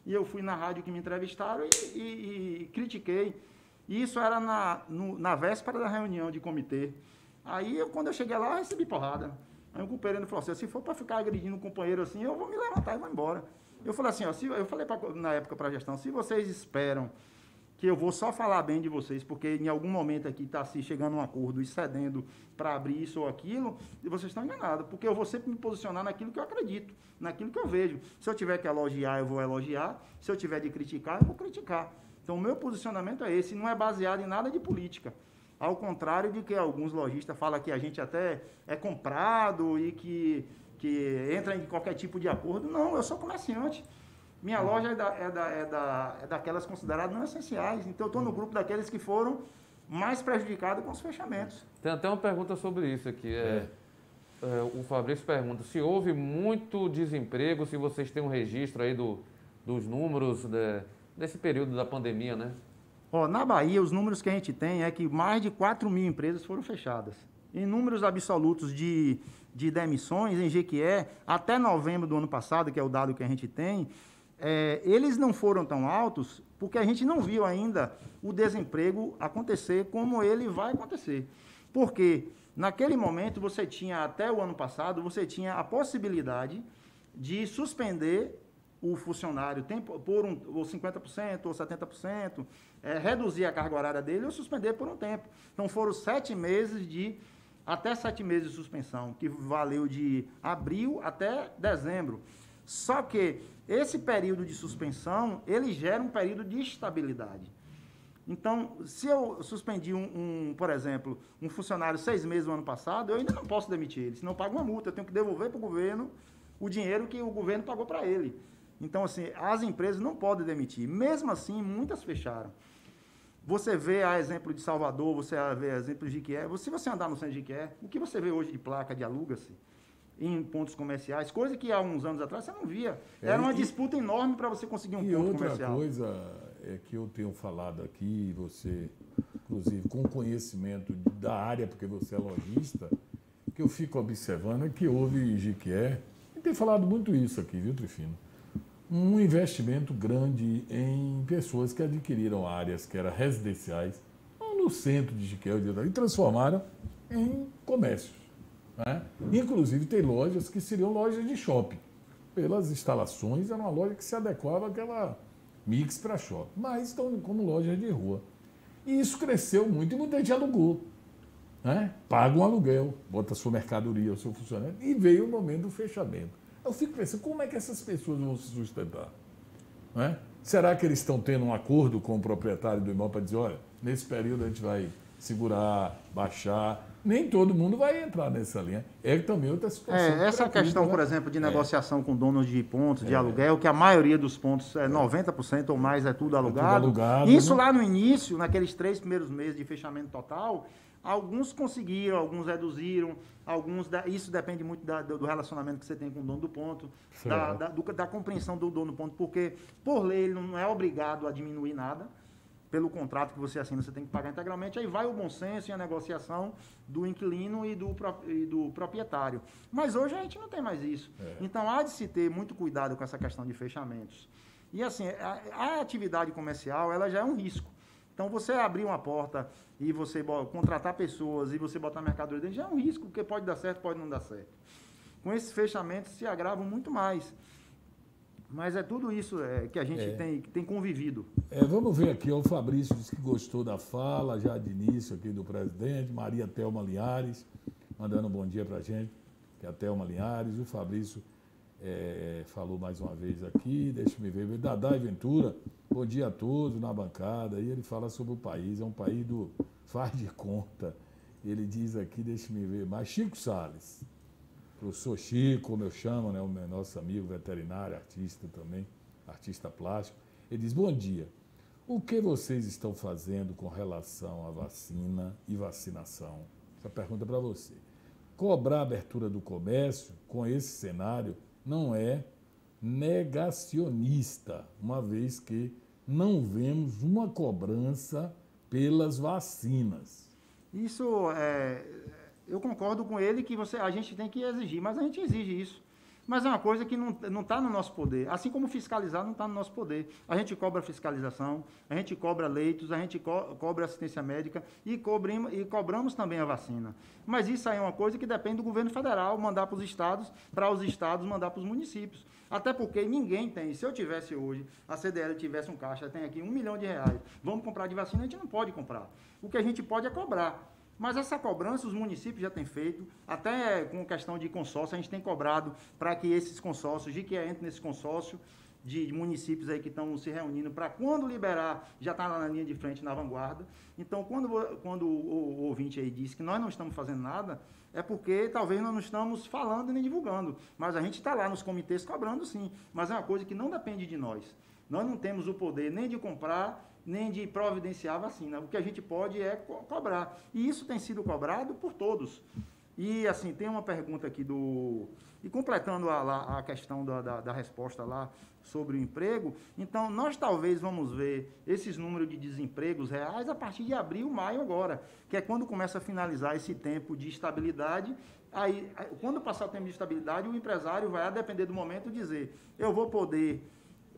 e eu fui na rádio que me entrevistaram e critiquei. E isso era na véspera da reunião de comitê. Aí, quando eu cheguei lá, eu recebi porrada. Aí um companheiro falou assim, se for para ficar agredindo um companheiro assim, eu vou me levantar e vou embora. Eu falei assim, eu falei na época para a gestão, se vocês esperam que eu vou só falar bem de vocês, porque em algum momento aqui está se chegando a um acordo e cedendo para abrir isso ou aquilo, e vocês estão enganados, porque eu vou sempre me posicionar naquilo que eu acredito, naquilo que eu vejo. Se eu tiver que elogiar, eu vou elogiar. Se eu tiver de criticar, eu vou criticar. Então, o meu posicionamento é esse, não é baseado em nada de política. Ao contrário de que alguns lojistas falam que a gente até é comprado e que entra em qualquer tipo de acordo. Não, eu sou comerciante. Minha loja é daquelas consideradas não essenciais. Então, eu estou no grupo daqueles que foram mais prejudicados com os fechamentos. Tem até uma pergunta sobre isso aqui. O Fabrício pergunta se houve muito desemprego, se vocês têm um registro aí dos números desse período da pandemia, né? Na Bahia, os números que a gente tem é que mais de 4 mil empresas foram fechadas. Em números absolutos de demissões, em Jequié, até novembro do ano passado, que é o dado que a gente tem, eles não foram tão altos porque a gente não viu ainda o desemprego acontecer como ele vai acontecer. Porque naquele momento você tinha, até o ano passado, você tinha a possibilidade de suspender o funcionário por ou 50% ou 70%, reduzir a carga horária dele ou suspender por um tempo. Então foram 7 meses até 7 meses de suspensão, que valeu de abril até dezembro. Só que esse período de suspensão, ele gera um período de estabilidade. Então, se eu suspendi, por exemplo, um funcionário 6 meses no ano passado, eu ainda não posso demitir ele, senão eu pago uma multa, eu tenho que devolver para o governo o dinheiro que o governo pagou para ele. Então, assim, as empresas não podem demitir. Mesmo assim, muitas fecharam. Você vê a exemplo de Salvador, você vê a exemplo de Jequié. Se você andar no centro de Jequié, o que você vê hoje de placa de aluga-se, em pontos comerciais, coisa que há uns anos atrás você não via. Era uma disputa enorme para você conseguir um ponto comercial. E outra coisa é que eu tenho falado aqui, você, inclusive, com conhecimento da área, porque você é lojista, que eu fico observando é que houve, Jequié, e tem falado muito isso aqui, viu, Trifino? Um investimento grande em pessoas que adquiriram áreas que eram residenciais, no centro de Jequié, e transformaram em comércios. Né? Inclusive, tem lojas que seriam lojas de shopping. Pelas instalações, era uma loja que se adequava àquela mix para shopping. Mas estão como lojas de rua. E isso cresceu muito e muita gente alugou. Né? Paga um aluguel, bota a sua mercadoria, o seu funcionário, e veio o momento do fechamento. Eu fico pensando, como é que essas pessoas vão se sustentar? Né? Será que eles estão tendo um acordo com o proprietário do imóvel para dizer, olha, nesse período a gente vai segurar, baixar? Nem todo mundo vai entrar nessa linha. É também outra situação. Essa questão, por exemplo, de negociação com donos de pontos de aluguel, que a maioria dos pontos, 90% ou mais, é tudo alugado. Isso, né? Lá no início, naqueles 3 primeiros meses de fechamento total, alguns conseguiram, alguns reduziram, isso depende muito do relacionamento que você tem com o dono do ponto, da compreensão do dono do ponto, porque, por lei, ele não é obrigado a diminuir nada. Pelo contrato que você assina, você tem que pagar integralmente, aí vai o bom senso e a negociação do inquilino e do proprietário. Mas hoje a gente não tem mais isso. Então, há de se ter muito cuidado com essa questão de fechamentos. E assim, a atividade comercial, ela já é um risco. Então, você abrir uma porta e você contratar pessoas e você botar mercadoria dentro, já é um risco, porque pode dar certo, pode não dar certo. Com esses fechamentos, se agravam muito mais. Mas é tudo isso que a gente tem convivido. Vamos ver aqui, o Fabrício disse que gostou da fala, já de início aqui do presidente, Maria Thelma Linhares, mandando um bom dia para a gente, que é a Thelma Linhares, o Fabrício falou mais uma vez aqui, deixa-me ver, Dadá e Ventura, bom dia a todos na bancada, e ele fala sobre o país, é um país do faz de conta, ele diz aqui, deixa-me ver, mas Chico Salles, professor Chico, como eu chamo, né, o nosso amigo veterinário, artista também, artista plástico, ele diz, bom dia, o que vocês estão fazendo com relação à vacina e vacinação? Essa pergunta é para você. Cobrar a abertura do comércio com esse cenário não é negacionista, uma vez que não vemos uma cobrança pelas vacinas. Isso eu concordo com ele que a gente tem que exigir, mas a gente exige isso. Mas é uma coisa que não está no nosso poder. Assim como fiscalizar não está no nosso poder. A gente cobra fiscalização, a gente cobra leitos, a gente cobra assistência médica e cobramos também a vacina. Mas isso aí é uma coisa que depende do governo federal mandar para os estados mandar para os municípios. Até porque ninguém tem. Se eu tivesse hoje, a CDL tivesse um caixa, tem aqui R$1 milhão, vamos comprar de vacina, a gente não pode comprar. O que a gente pode é cobrar. Mas essa cobrança os municípios já têm feito, até com questão de consórcio, a gente tem cobrado para que esses consórcios, de que entre nesse consórcio de municípios aí que estão se reunindo, para quando liberar, já está na linha de frente, na vanguarda. Então, quando o ouvinte aí disse que nós não estamos fazendo nada, é porque talvez nós não estamos falando nem divulgando. Mas a gente está lá nos comitês cobrando sim, mas é uma coisa que não depende de nós. Nós não temos o poder nem de comprar, nem de providenciar a vacina. O que a gente pode é cobrar. E isso tem sido cobrado por todos. E, assim, tem uma pergunta aqui E completando a questão da resposta lá sobre o emprego, então, nós talvez vamos ver esses números de desempregos reais a partir de abril, maio agora, que é quando começa a finalizar esse tempo de estabilidade. Aí, quando passar o tempo de estabilidade, o empresário vai, a depender do momento, dizer, eu vou poder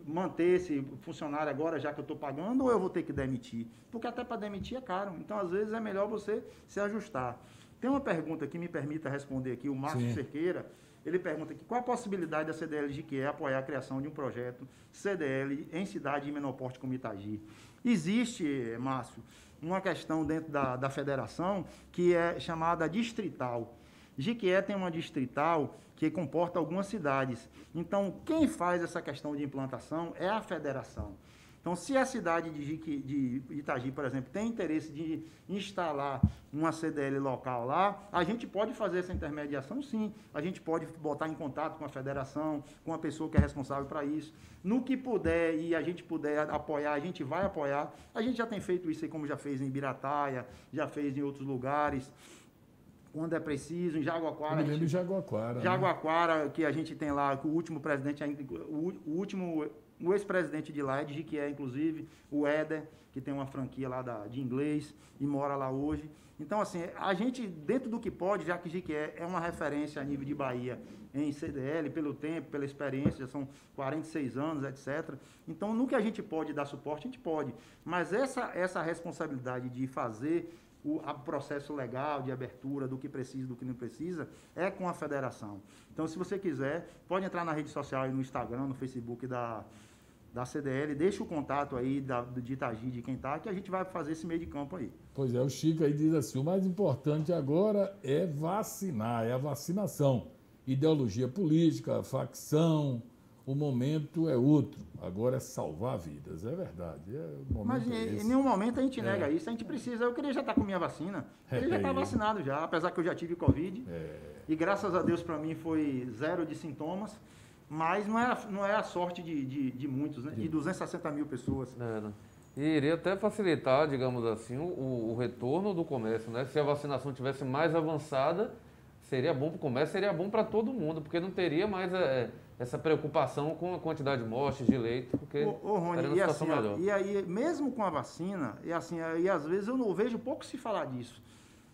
manter esse funcionário agora, já que eu estou pagando, ou eu vou ter que demitir? Porque até para demitir é caro. Então, às vezes, é melhor você se ajustar. Tem uma pergunta que me permita responder aqui, o Márcio Cerqueira. Ele pergunta aqui, qual a possibilidade da CDL de Jequié apoiar a criação de um projeto CDL em cidade de menor porte como Itagi? Existe, Márcio, uma questão dentro da federação que é chamada distrital. Jequié tem uma distrital que comporta algumas cidades. Então, quem faz essa questão de implantação é a federação. Então, se a cidade de Itagi, por exemplo, tem interesse de instalar uma CDL local lá, a gente pode fazer essa intermediação, sim. A gente pode botar em contato com a federação, com a pessoa que é responsável para isso. No que puder e a gente puder apoiar, a gente vai apoiar. A gente já tem feito isso aí, como já fez em Ibirataia, já fez em outros lugares. quando é preciso, em Jaguaquara. Eu me lembro de Jaguaquara. Jaguaquara, né? Que a gente tem lá, que o último presidente, o ex-presidente de lá é de Jiquié, inclusive, o Éder, que tem uma franquia lá de inglês e mora lá hoje. Então, assim, a gente, dentro do que pode, já que Jiquié é uma referência a nível de Bahia em CDL, pelo tempo, pela experiência, já são 46 anos, etc. Então, no que a gente pode dar suporte, a gente pode. Mas essa responsabilidade de fazer o processo legal de abertura do que precisa, do que não precisa, é com a federação. Então, se você quiser, pode entrar na rede social, no Instagram, no Facebook da CDL, deixa o contato aí de Itagi, de quem está, que a gente vai fazer esse meio de campo aí. Pois é, o Chico aí diz assim, o mais importante agora é vacinar, é a vacinação. Ideologia política, facção, o momento é outro. Agora é salvar vidas, é verdade. Mas em nenhum momento a gente nega isso, a gente precisa. Eu queria já estar com minha vacina, ele já está vacinado já, apesar que eu já tive Covid. E graças a Deus para mim foi 0 de sintomas, mas não é a sorte de muitos, né? De 260 mil pessoas. E iria até facilitar, digamos assim, o retorno do comércio, né? Se a vacinação tivesse mais avançada, seria bom para o comércio, seria bom para todo mundo, porque não teria mais essa preocupação com a quantidade de mortes, de leito, porque Rony, estaria numa situação melhor. E aí, mesmo com a vacina, e às vezes eu não vejo pouco se falar disso.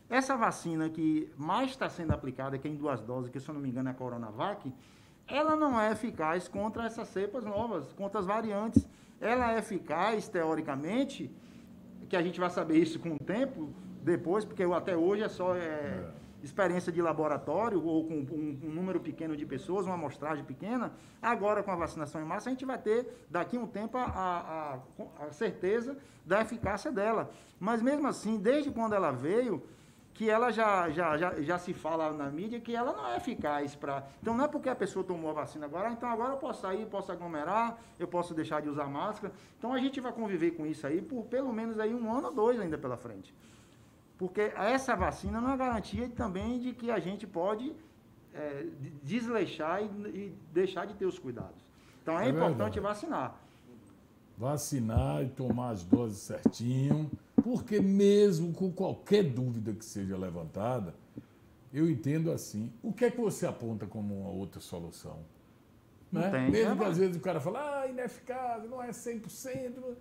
Essa vacina que mais está sendo aplicada, que é em 2 doses, que se eu não me engano é a Coronavac, ela não é eficaz contra essas cepas novas, contra as variantes. Ela é eficaz, teoricamente, que a gente vai saber isso com o tempo, depois, porque até hoje é só experiência de laboratório, ou com um número pequeno de pessoas, uma amostragem pequena. Agora, com a vacinação em massa, a gente vai ter, daqui a um tempo, a certeza da eficácia dela. Mas, mesmo assim, desde quando ela veio, que ela já se fala na mídia que ela não é eficaz para... Então, não é porque a pessoa tomou a vacina agora, então agora eu posso sair, posso aglomerar, eu posso deixar de usar máscara. Então, a gente vai conviver com isso aí por pelo menos aí 1 ano ou 2 ainda pela frente. Porque essa vacina não é garantia também de que a gente pode desleixar e deixar de ter os cuidados. Então, é importante vacinar. Vacinar e tomar as doses certinho, porque mesmo com qualquer dúvida que seja levantada, eu entendo assim, o que é que você aponta como uma outra solução? Né? Tem, mesmo que às vezes o cara fala, ineficaz, não é 100%,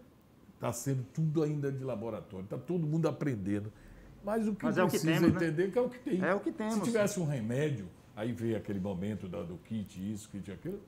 está sendo tudo ainda de laboratório, está todo mundo aprendendo. Mas o que precisa entender que é o que tem. É o que temos. Se tivesse um remédio, aí veio aquele momento do kit isso, kit aquilo,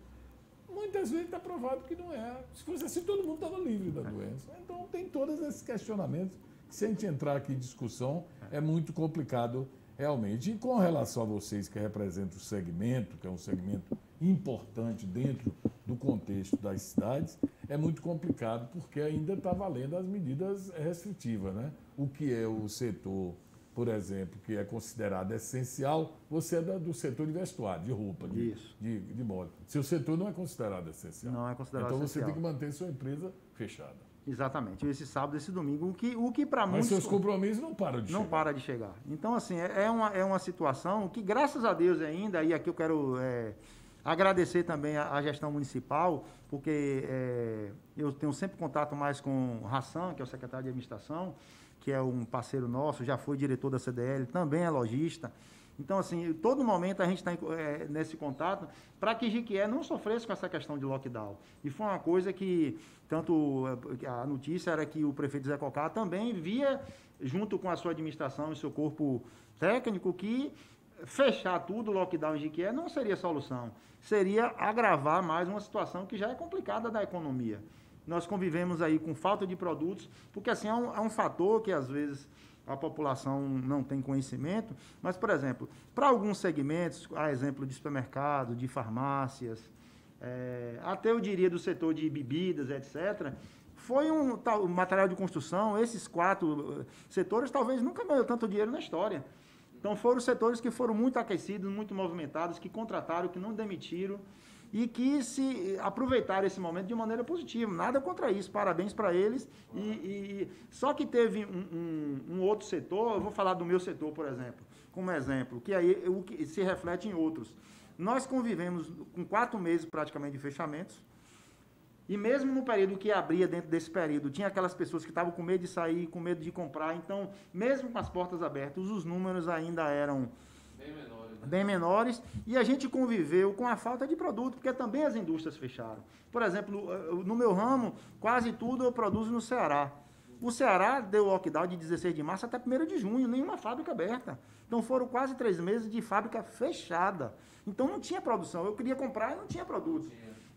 muitas vezes está provado que não é. Se fosse assim, todo mundo estava livre da doença. Então, tem todos esses questionamentos. Se a gente entrar aqui em discussão, é muito complicado realmente. E com relação a vocês que representam o segmento, que é um segmento importante dentro do contexto das cidades, é muito complicado porque ainda está valendo as medidas restritivas, né? O que é o setor, por exemplo, que é considerado essencial, você é do setor de vestuário, de roupa, de moda. Seu setor não é considerado essencial. Não é considerado então essencial. Então você tem que manter sua empresa fechada. Exatamente. Esse sábado, esse domingo, o que para muitos... Mas seus compromissos não param de chegar. Não para de chegar. Então, assim, é uma situação que, graças a Deus ainda, e aqui eu quero agradecer também a gestão municipal, porque eu tenho sempre contato mais com o Hassan, que é o secretário de administração, que é um parceiro nosso, já foi diretor da CDL, também é lojista. Então, assim, todo momento a gente está nesse contato para que Jiquié não sofresse com essa questão de lockdown. E foi uma coisa que, tanto a notícia era que o prefeito Zé Cocá também via, junto com a sua administração e seu corpo técnico, que fechar tudo, lockdown em Jiquié, não seria solução. Seria agravar mais uma situação que já é complicada da economia. Nós convivemos aí com falta de produtos, porque assim é um fator que às vezes a população não tem conhecimento, mas, por exemplo, para alguns segmentos, a exemplo de supermercado, de farmácias, até eu diria do setor de bebidas, etc., foi um material de construção, esses 4 setores talvez nunca ganhou tanto dinheiro na história. Então foram setores que foram muito aquecidos, muito movimentados, que contrataram, que não demitiram, e que se aproveitaram esse momento de maneira positiva. Nada contra isso, parabéns para eles. Só que teve um outro setor, eu vou falar do meu setor, por exemplo, como exemplo, que aí o que se reflete em outros. Nós convivemos com 4 meses praticamente de fechamentos, E mesmo no período que abria, dentro desse período, tinha aquelas pessoas que estavam com medo de sair, com medo de comprar. Então, mesmo com as portas abertas, os números ainda eram bem menores. E a gente conviveu com a falta de produto, porque também as indústrias fecharam. Por exemplo, no meu ramo, quase tudo eu produzo no Ceará. O Ceará deu lockdown de 16 de março até 1º de junho, nenhuma fábrica aberta. Então foram quase 3 meses de fábrica fechada. Então não tinha produção. Eu queria comprar e não tinha produto.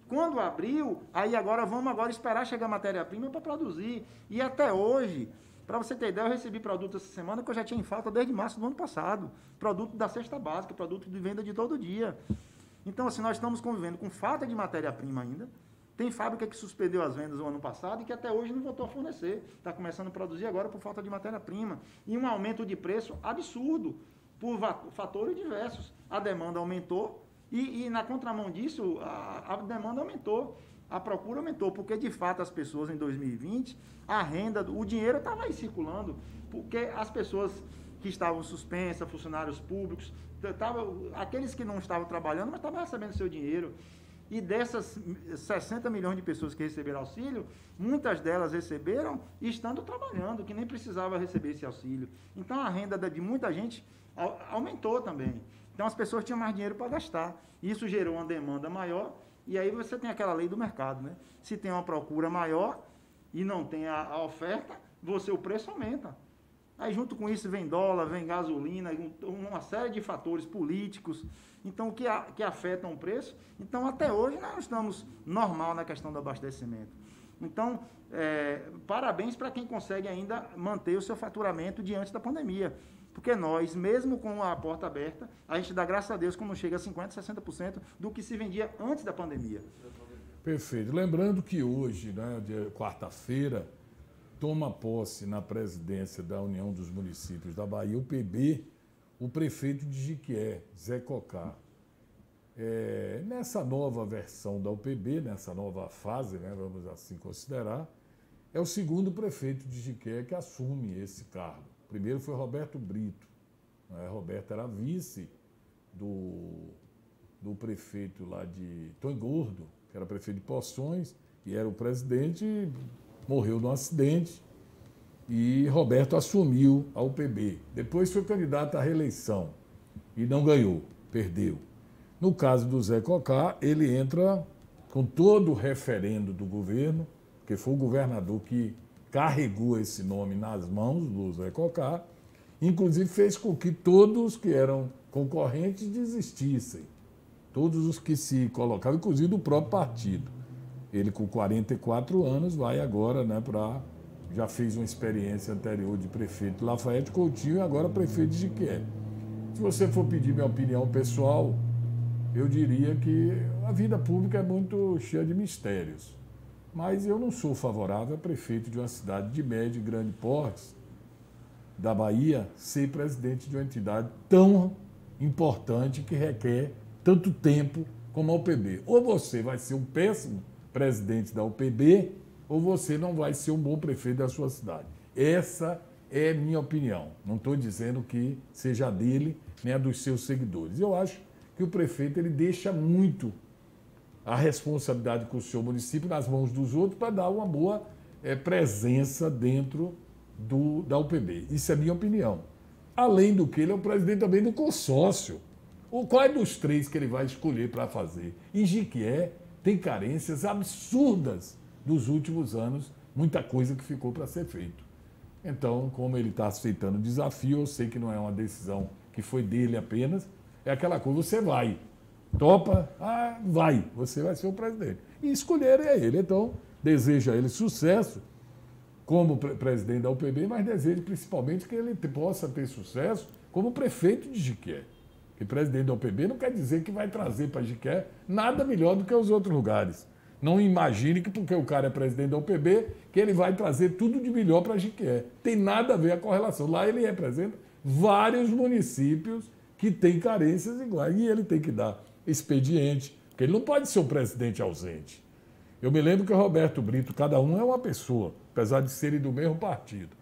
Quando abriu, aí vamos esperar chegar a matéria-prima para produzir. E até hoje, para você ter ideia, eu recebi produto essa semana que eu já tinha em falta desde março do ano passado. Produto da cesta básica, produto de venda de todo dia. Então, assim, nós estamos convivendo com falta de matéria-prima ainda. Tem fábrica que suspendeu as vendas no ano passado e que até hoje não voltou a fornecer. Está começando a produzir agora por falta de matéria-prima. E um aumento de preço absurdo por fatores diversos. A demanda aumentou e na contramão disso, a demanda aumentou. A procura aumentou, porque de fato as pessoas em 2020, a renda, o dinheiro estava aí circulando, porque as pessoas que estavam suspensas, funcionários públicos, aqueles que não estavam trabalhando, mas estavam recebendo seu dinheiro. E dessas 60 milhões de pessoas que receberam auxílio, muitas delas receberam estando trabalhando, que nem precisava receber esse auxílio. Então a renda de muita gente aumentou também. Então as pessoas tinham mais dinheiro para gastar. Isso gerou uma demanda maior, e aí você tem aquela lei do mercado, né? Se tem uma procura maior e não tem a oferta, o preço aumenta. Aí junto com isso vem dólar, vem gasolina, uma série de fatores políticos, então que afetam o preço. Então até hoje nós estamos normal na questão do abastecimento. Então, parabéns para quem consegue ainda manter o seu faturamento diante da pandemia. Porque nós, mesmo com a porta aberta, a gente dá graças a Deus quando chega a 50%, 60% do que se vendia antes da pandemia. Perfeito. Lembrando que hoje, né, quarta-feira, toma posse na presidência da União dos Municípios da Bahia, UPB, o prefeito de Jiquié, Zé Cocá. Nessa nova versão da UPB, nessa nova fase, né, vamos assim considerar, é o segundo prefeito de Jiquié que assume esse cargo. O primeiro foi Roberto Brito. Né? Roberto era vice do prefeito lá de Tom Gordo, que era prefeito de Poções, e era o presidente, morreu num acidente, e Roberto assumiu a UPB. Depois foi candidato à reeleição e não ganhou, perdeu. No caso do Zé Cocá, ele entra com todo o referendo do governo, porque foi o governador que carregou esse nome nas mãos do Zé Cocá, inclusive fez com que todos que eram concorrentes desistissem, todos os que se colocavam, inclusive do próprio partido. Ele, com 44 anos, vai agora, né, já fez uma experiência anterior de prefeito Lafayette Coutinho e agora prefeito de Jiquié. Se você for pedir minha opinião pessoal, eu diria que a vida pública é muito cheia de mistérios. Mas eu não sou favorável a prefeito de uma cidade de médio e grande porte da Bahia ser presidente de uma entidade tão importante que requer tanto tempo como a UPB. Ou você vai ser um péssimo presidente da UPB, ou você não vai ser um bom prefeito da sua cidade. Essa é minha opinião. Não estou dizendo que seja a dele, nem a dos seus seguidores. Eu acho que o prefeito ele deixa muito a responsabilidade com o seu município nas mãos dos outros para dar uma boa presença dentro da UPB. Isso é a minha opinião. Além do que, ele é o presidente também do consórcio. Qual é dos três que ele vai escolher para fazer? Em Jiquié tem carências absurdas dos últimos anos, muita coisa que ficou para ser feito. Então, como ele está aceitando o desafio, eu sei que não é uma decisão que foi dele apenas, é aquela coisa, você vai. Topa, vai, você vai ser o presidente. E escolheram ele. Então, desejo a ele sucesso como presidente da UPB, mas desejo principalmente que ele possa ter sucesso como prefeito de Jiquié. Porque presidente da UPB não quer dizer que vai trazer para Jiquié nada melhor do que os outros lugares. Não imagine que porque o cara é presidente da UPB, que ele vai trazer tudo de melhor para Jiquié. Tem nada a ver a correlação. Lá ele representa vários municípios que têm carências iguais. E ele tem que dar expediente, porque ele não pode ser um presidente ausente. Eu me lembro que o Roberto Brito, cada um é uma pessoa, apesar de serem do mesmo partido.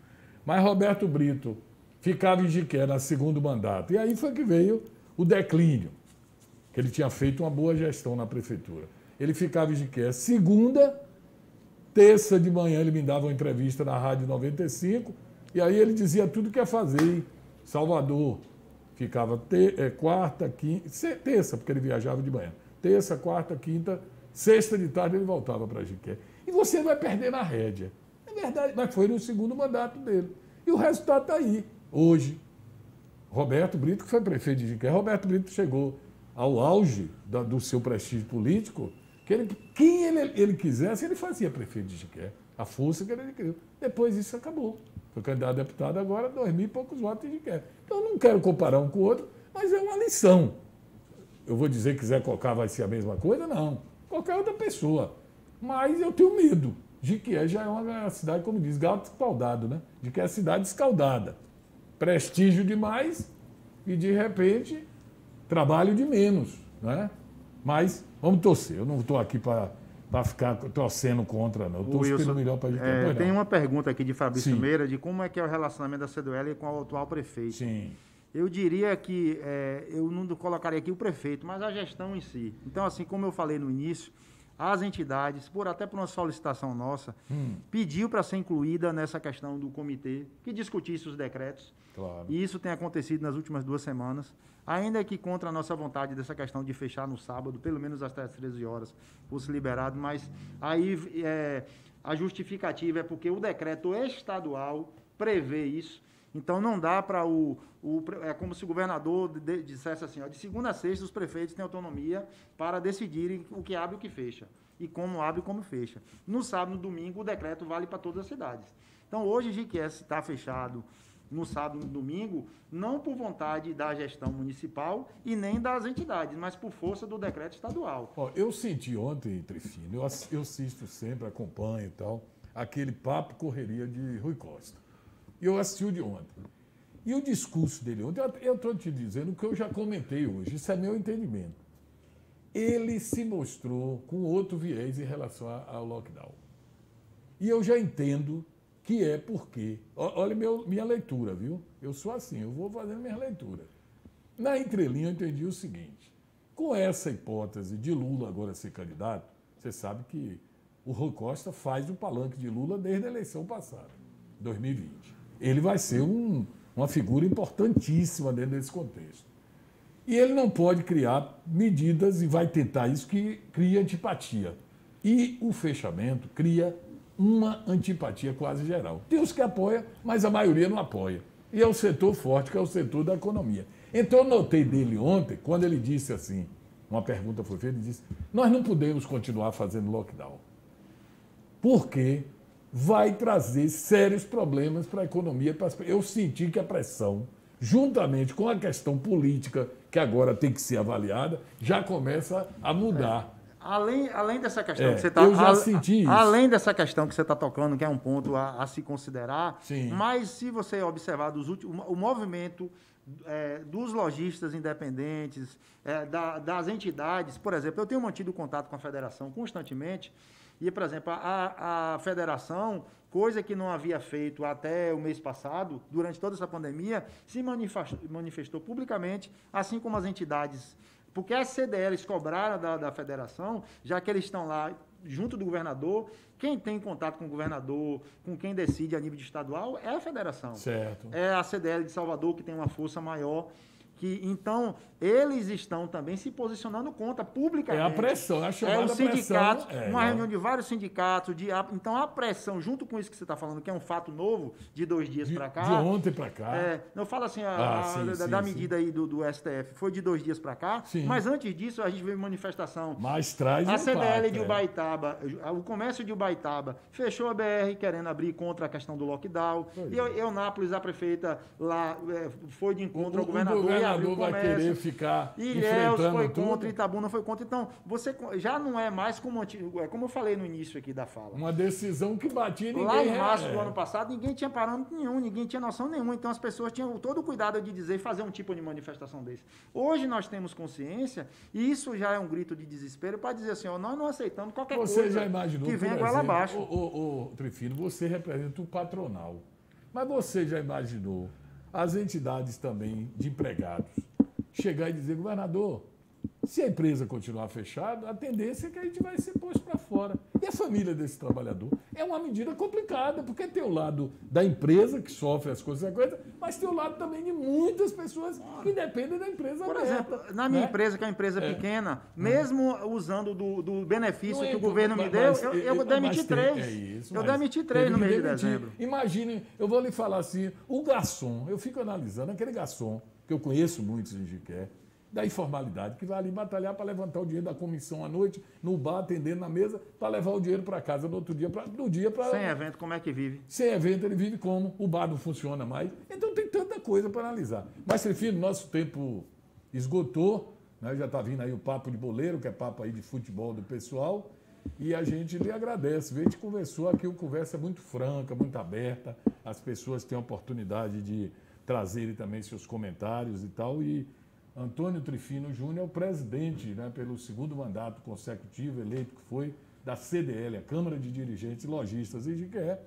Mas Roberto Brito ficava em Jiquié no segundo mandato. E aí foi que veio o declínio, que ele tinha feito uma boa gestão na prefeitura. Ele ficava em Jiquié segunda Terça de manhã ele me dava uma entrevista na Rádio 95, e aí ele dizia tudo que ia fazer em Salvador. Ficava quarta, quinta, terça, porque ele viajava de manhã. Terça, quarta, quinta, sexta de tarde ele voltava para Jiqué. E você vai perder na rédea. É verdade, mas foi no segundo mandato dele. E o resultado está aí. Hoje, Roberto Brito, que foi prefeito de Jiqué, Roberto Brito chegou ao auge do seu prestígio político, que quem ele quisesse, ele fazia prefeito de Jiqué. A força que ele adquiriu. Depois isso acabou. Foi candidato a deputado agora, 2.000 e poucos votos em Jiqué. Então, eu não quero comparar um com o outro, mas é uma lição. Eu vou dizer que Zé Cocá vai ser a mesma coisa? Não. Qualquer outra pessoa. Mas eu tenho medo. Jiqué já é uma cidade, como diz, gato escaldado, né? Jiqué é cidade escaldada. Prestígio demais e, de repente, trabalho de menos, né? Mas vamos torcer. Eu não estou aqui para ficar torcendo contra, não. Eu estou esperando melhor para a gente. Tem uma pergunta aqui de Fabrício Meira, de como é que é o relacionamento da CDL com o atual prefeito. Sim. Eu diria que, eu não colocaria aqui o prefeito, mas a gestão em si. Então, assim, como eu falei no início, as entidades, até por uma solicitação nossa, pediu para ser incluída nessa questão do comitê, que discutisse os decretos. Claro. E isso tem acontecido nas últimas 2 semanas. Ainda que contra a nossa vontade dessa questão de fechar no sábado, pelo menos até as 13 horas, fosse liberado, mas aí a justificativa é porque o decreto estadual prevê isso. Então não dá para é como se o governador dissesse assim, ó, de segunda a sexta os prefeitos têm autonomia para decidirem o que abre e o que fecha, e como abre e como fecha. No sábado e no domingo o decreto vale para todas as cidades. Então hoje Jiqué está fechado no sábado e no domingo, não por vontade da gestão municipal e nem das entidades, mas por força do decreto estadual. Eu senti ontem, Trifino, eu assisto sempre, acompanho e tal, aquele papo correria de Rui Costa. E eu assisti o de ontem. E o discurso dele ontem, eu estou te dizendo o que eu já comentei hoje, isso é meu entendimento. Ele se mostrou com outro viés em relação ao lockdown. E eu já entendo que é porque... Olha minha leitura, viu? Eu sou assim, eu vou fazendo minha leitura. Na entrelinha eu entendi o seguinte, com essa hipótese de Lula agora ser candidato, você sabe que o Rui Costa faz o palanque de Lula desde a eleição passada, 2020. Ele vai ser uma figura importantíssima dentro desse contexto. E ele não pode criar medidas, e vai tentar isso, que cria antipatia. E o fechamento cria uma antipatia quase geral. Tem os que apoiam, mas a maioria não apoia. E é o setor forte, que é o setor da economia. Então eu notei dele ontem, quando ele disse assim, uma pergunta foi feita, ele disse, nós não podemos continuar fazendo lockdown, porque vai trazer sérios problemas para a economia. Eu senti que a pressão, juntamente com a questão política, que agora tem que ser avaliada, já começa a mudar. Além dessa questão que você está... Eu já senti isso. Além dessa questão que você está tocando, que é um ponto a se considerar, sim, mas se você observar o movimento dos lojistas independentes, das entidades, por exemplo, eu tenho mantido contato com a federação constantemente, e, por exemplo, a federação, coisa que não havia feito até o mês passado, durante toda essa pandemia, se manifestou publicamente, assim como as entidades, porque as CDLs cobraram da federação, já que eles estão lá junto do governador, quem tem contato com o governador, com quem decide a nível estadual, é a federação. Certo. É a CDL de Salvador, que tem uma força maior. Então, eles estão também se posicionando contra publicamente. É a pressão, a chamada pressão. Sindicato, uma reunião de vários sindicatos. Então, a pressão, junto com isso que você está falando, que é um fato novo, de 2 dias para cá. De ontem para cá. Eu falo assim, sim, medida aí do STF, foi de 2 dias para cá, sim, mas antes disso, a gente veio manifestação. Mas traz a CDL de Ubaitaba, o comércio de Ubaitaba, fechou a BR, querendo abrir contra a questão do lockdown. E Eunápolis, a prefeita lá, foi de encontro ao governador. Vai querer ficar Ilhéus foi tudo. contra, Itabuna foi contra. Então, você já não é mais como eu falei no início aqui da fala. Uma decisão que batia ninguém. Lá em março do ano passado, ninguém tinha parâmetro nenhum, ninguém tinha noção nenhuma. Então, as pessoas tinham todo o cuidado de dizer e fazer um tipo de manifestação desse. Hoje, nós temos consciência, e isso já é um grito de desespero, para dizer assim, nós não aceitamos qualquer coisa já imaginou, que venha goela abaixo. Trifino, você representa o patronal. Mas você já imaginou as entidades também de empregados chegar e dizer, governador, Se a empresa continuar fechada, a tendência é que a gente vai ser posto para fora. E a família desse trabalhador é uma medida complicada, porque tem o lado da empresa que sofre as consequências, mas tem o lado também de muitas pessoas que dependem da empresa Por aberta, exemplo, na minha né? empresa, que é uma empresa pequena, mesmo usando do benefício Não que o é, governo me deu, eu demiti 3. Eu demiti 3 no mês de dezembro. Imagine, eu vou lhe falar assim, o garçom, eu fico analisando, aquele garçom, que eu conheço muitos em Jiqué, da informalidade, que vai ali batalhar para levantar o dinheiro da comissão à noite, no bar, atendendo na mesa, para levar o dinheiro para casa no outro dia. Sem evento, como é que vive? Sem evento, ele vive como? O bar não funciona mais. Então tem tanta coisa para analisar. Mas, Trifino, nosso tempo esgotou, né? Já está vindo aí o Papo de Boleiro, que é papo aí de futebol do pessoal, e a gente lhe agradece. A gente conversou aqui, uma conversa muito franca, muito aberta, as pessoas têm a oportunidade de trazerem também seus comentários e tal, e Antônio Trifino Júnior é o presidente, né, pelo segundo mandato consecutivo, eleito que foi, da CDL, a Câmara de Dirigentes Lojistas em Jiqué,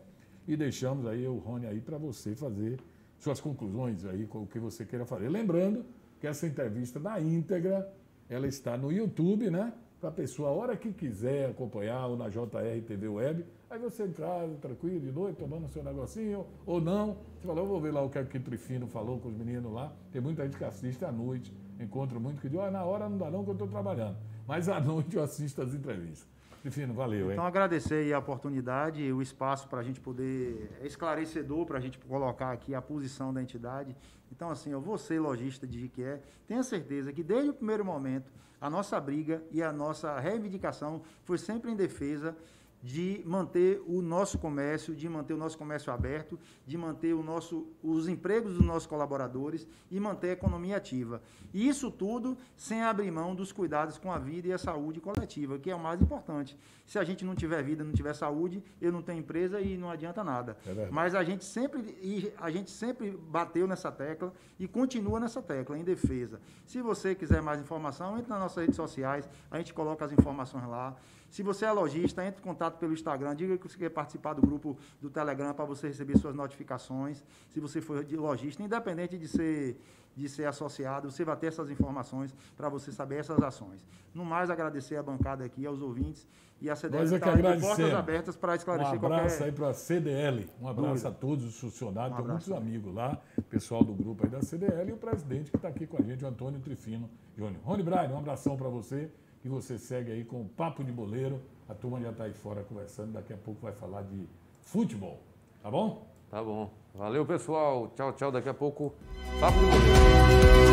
e deixamos aí o Rony aí para você fazer suas conclusões aí com o que você queira fazer. Lembrando que essa entrevista na íntegra, ela está no YouTube, né, para a pessoa, a hora que quiser acompanhar, ou na JR TV Web, aí você em casa, tranquilo, de noite, tomando seu negocinho, ou não. Você fala, eu vou ver lá o que o Trifino falou com os meninos lá. Tem muita gente que assiste à noite, encontro muito que diz, na hora não dá não que eu estou trabalhando. Mas à noite eu assisto as entrevistas. Trifino, valeu, hein? Então, agradecer aí a oportunidade, o espaço para a gente poder, é esclarecedor para a gente colocar aqui a posição da entidade. Então, assim, você, lojista de Jiqué, tenha certeza que desde o primeiro momento, a nossa briga e a nossa reivindicação foi sempre em defesa de manter o nosso comércio, aberto, de manter os empregos dos nossos colaboradores e manter a economia ativa. E isso tudo sem abrir mão dos cuidados com a vida e a saúde coletiva, que é o mais importante. Se a gente não tiver vida, não tiver saúde, eu não tenho empresa e não adianta nada. Mas a gente sempre bateu nessa tecla e continua nessa tecla, em defesa. Se você quiser mais informação, entre nas nossas redes sociais, a gente coloca as informações lá. Se você é lojista, entre em contato pelo Instagram, diga que você quer participar do grupo do Telegram para você receber suas notificações. Se você for de lojista, independente de ser associado, você vai ter essas informações para você saber essas ações. No mais, agradecer a bancada aqui, aos ouvintes e a CDL está de portas abertas para esclarecer qualquer... Um abraço aí para a CDL, um abraço a todos os funcionários, tem muitos amigos lá, pessoal do grupo aí da CDL e o presidente que está aqui com a gente, o Antônio Trifino Júnior. Rony Braille, um abração para você. E você segue aí com o Papo de Boleiro. A turma já está aí fora conversando. Daqui a pouco vai falar de futebol. Tá bom? Tá bom. Valeu, pessoal. Tchau, tchau. Daqui a pouco, Papo de Boleiro.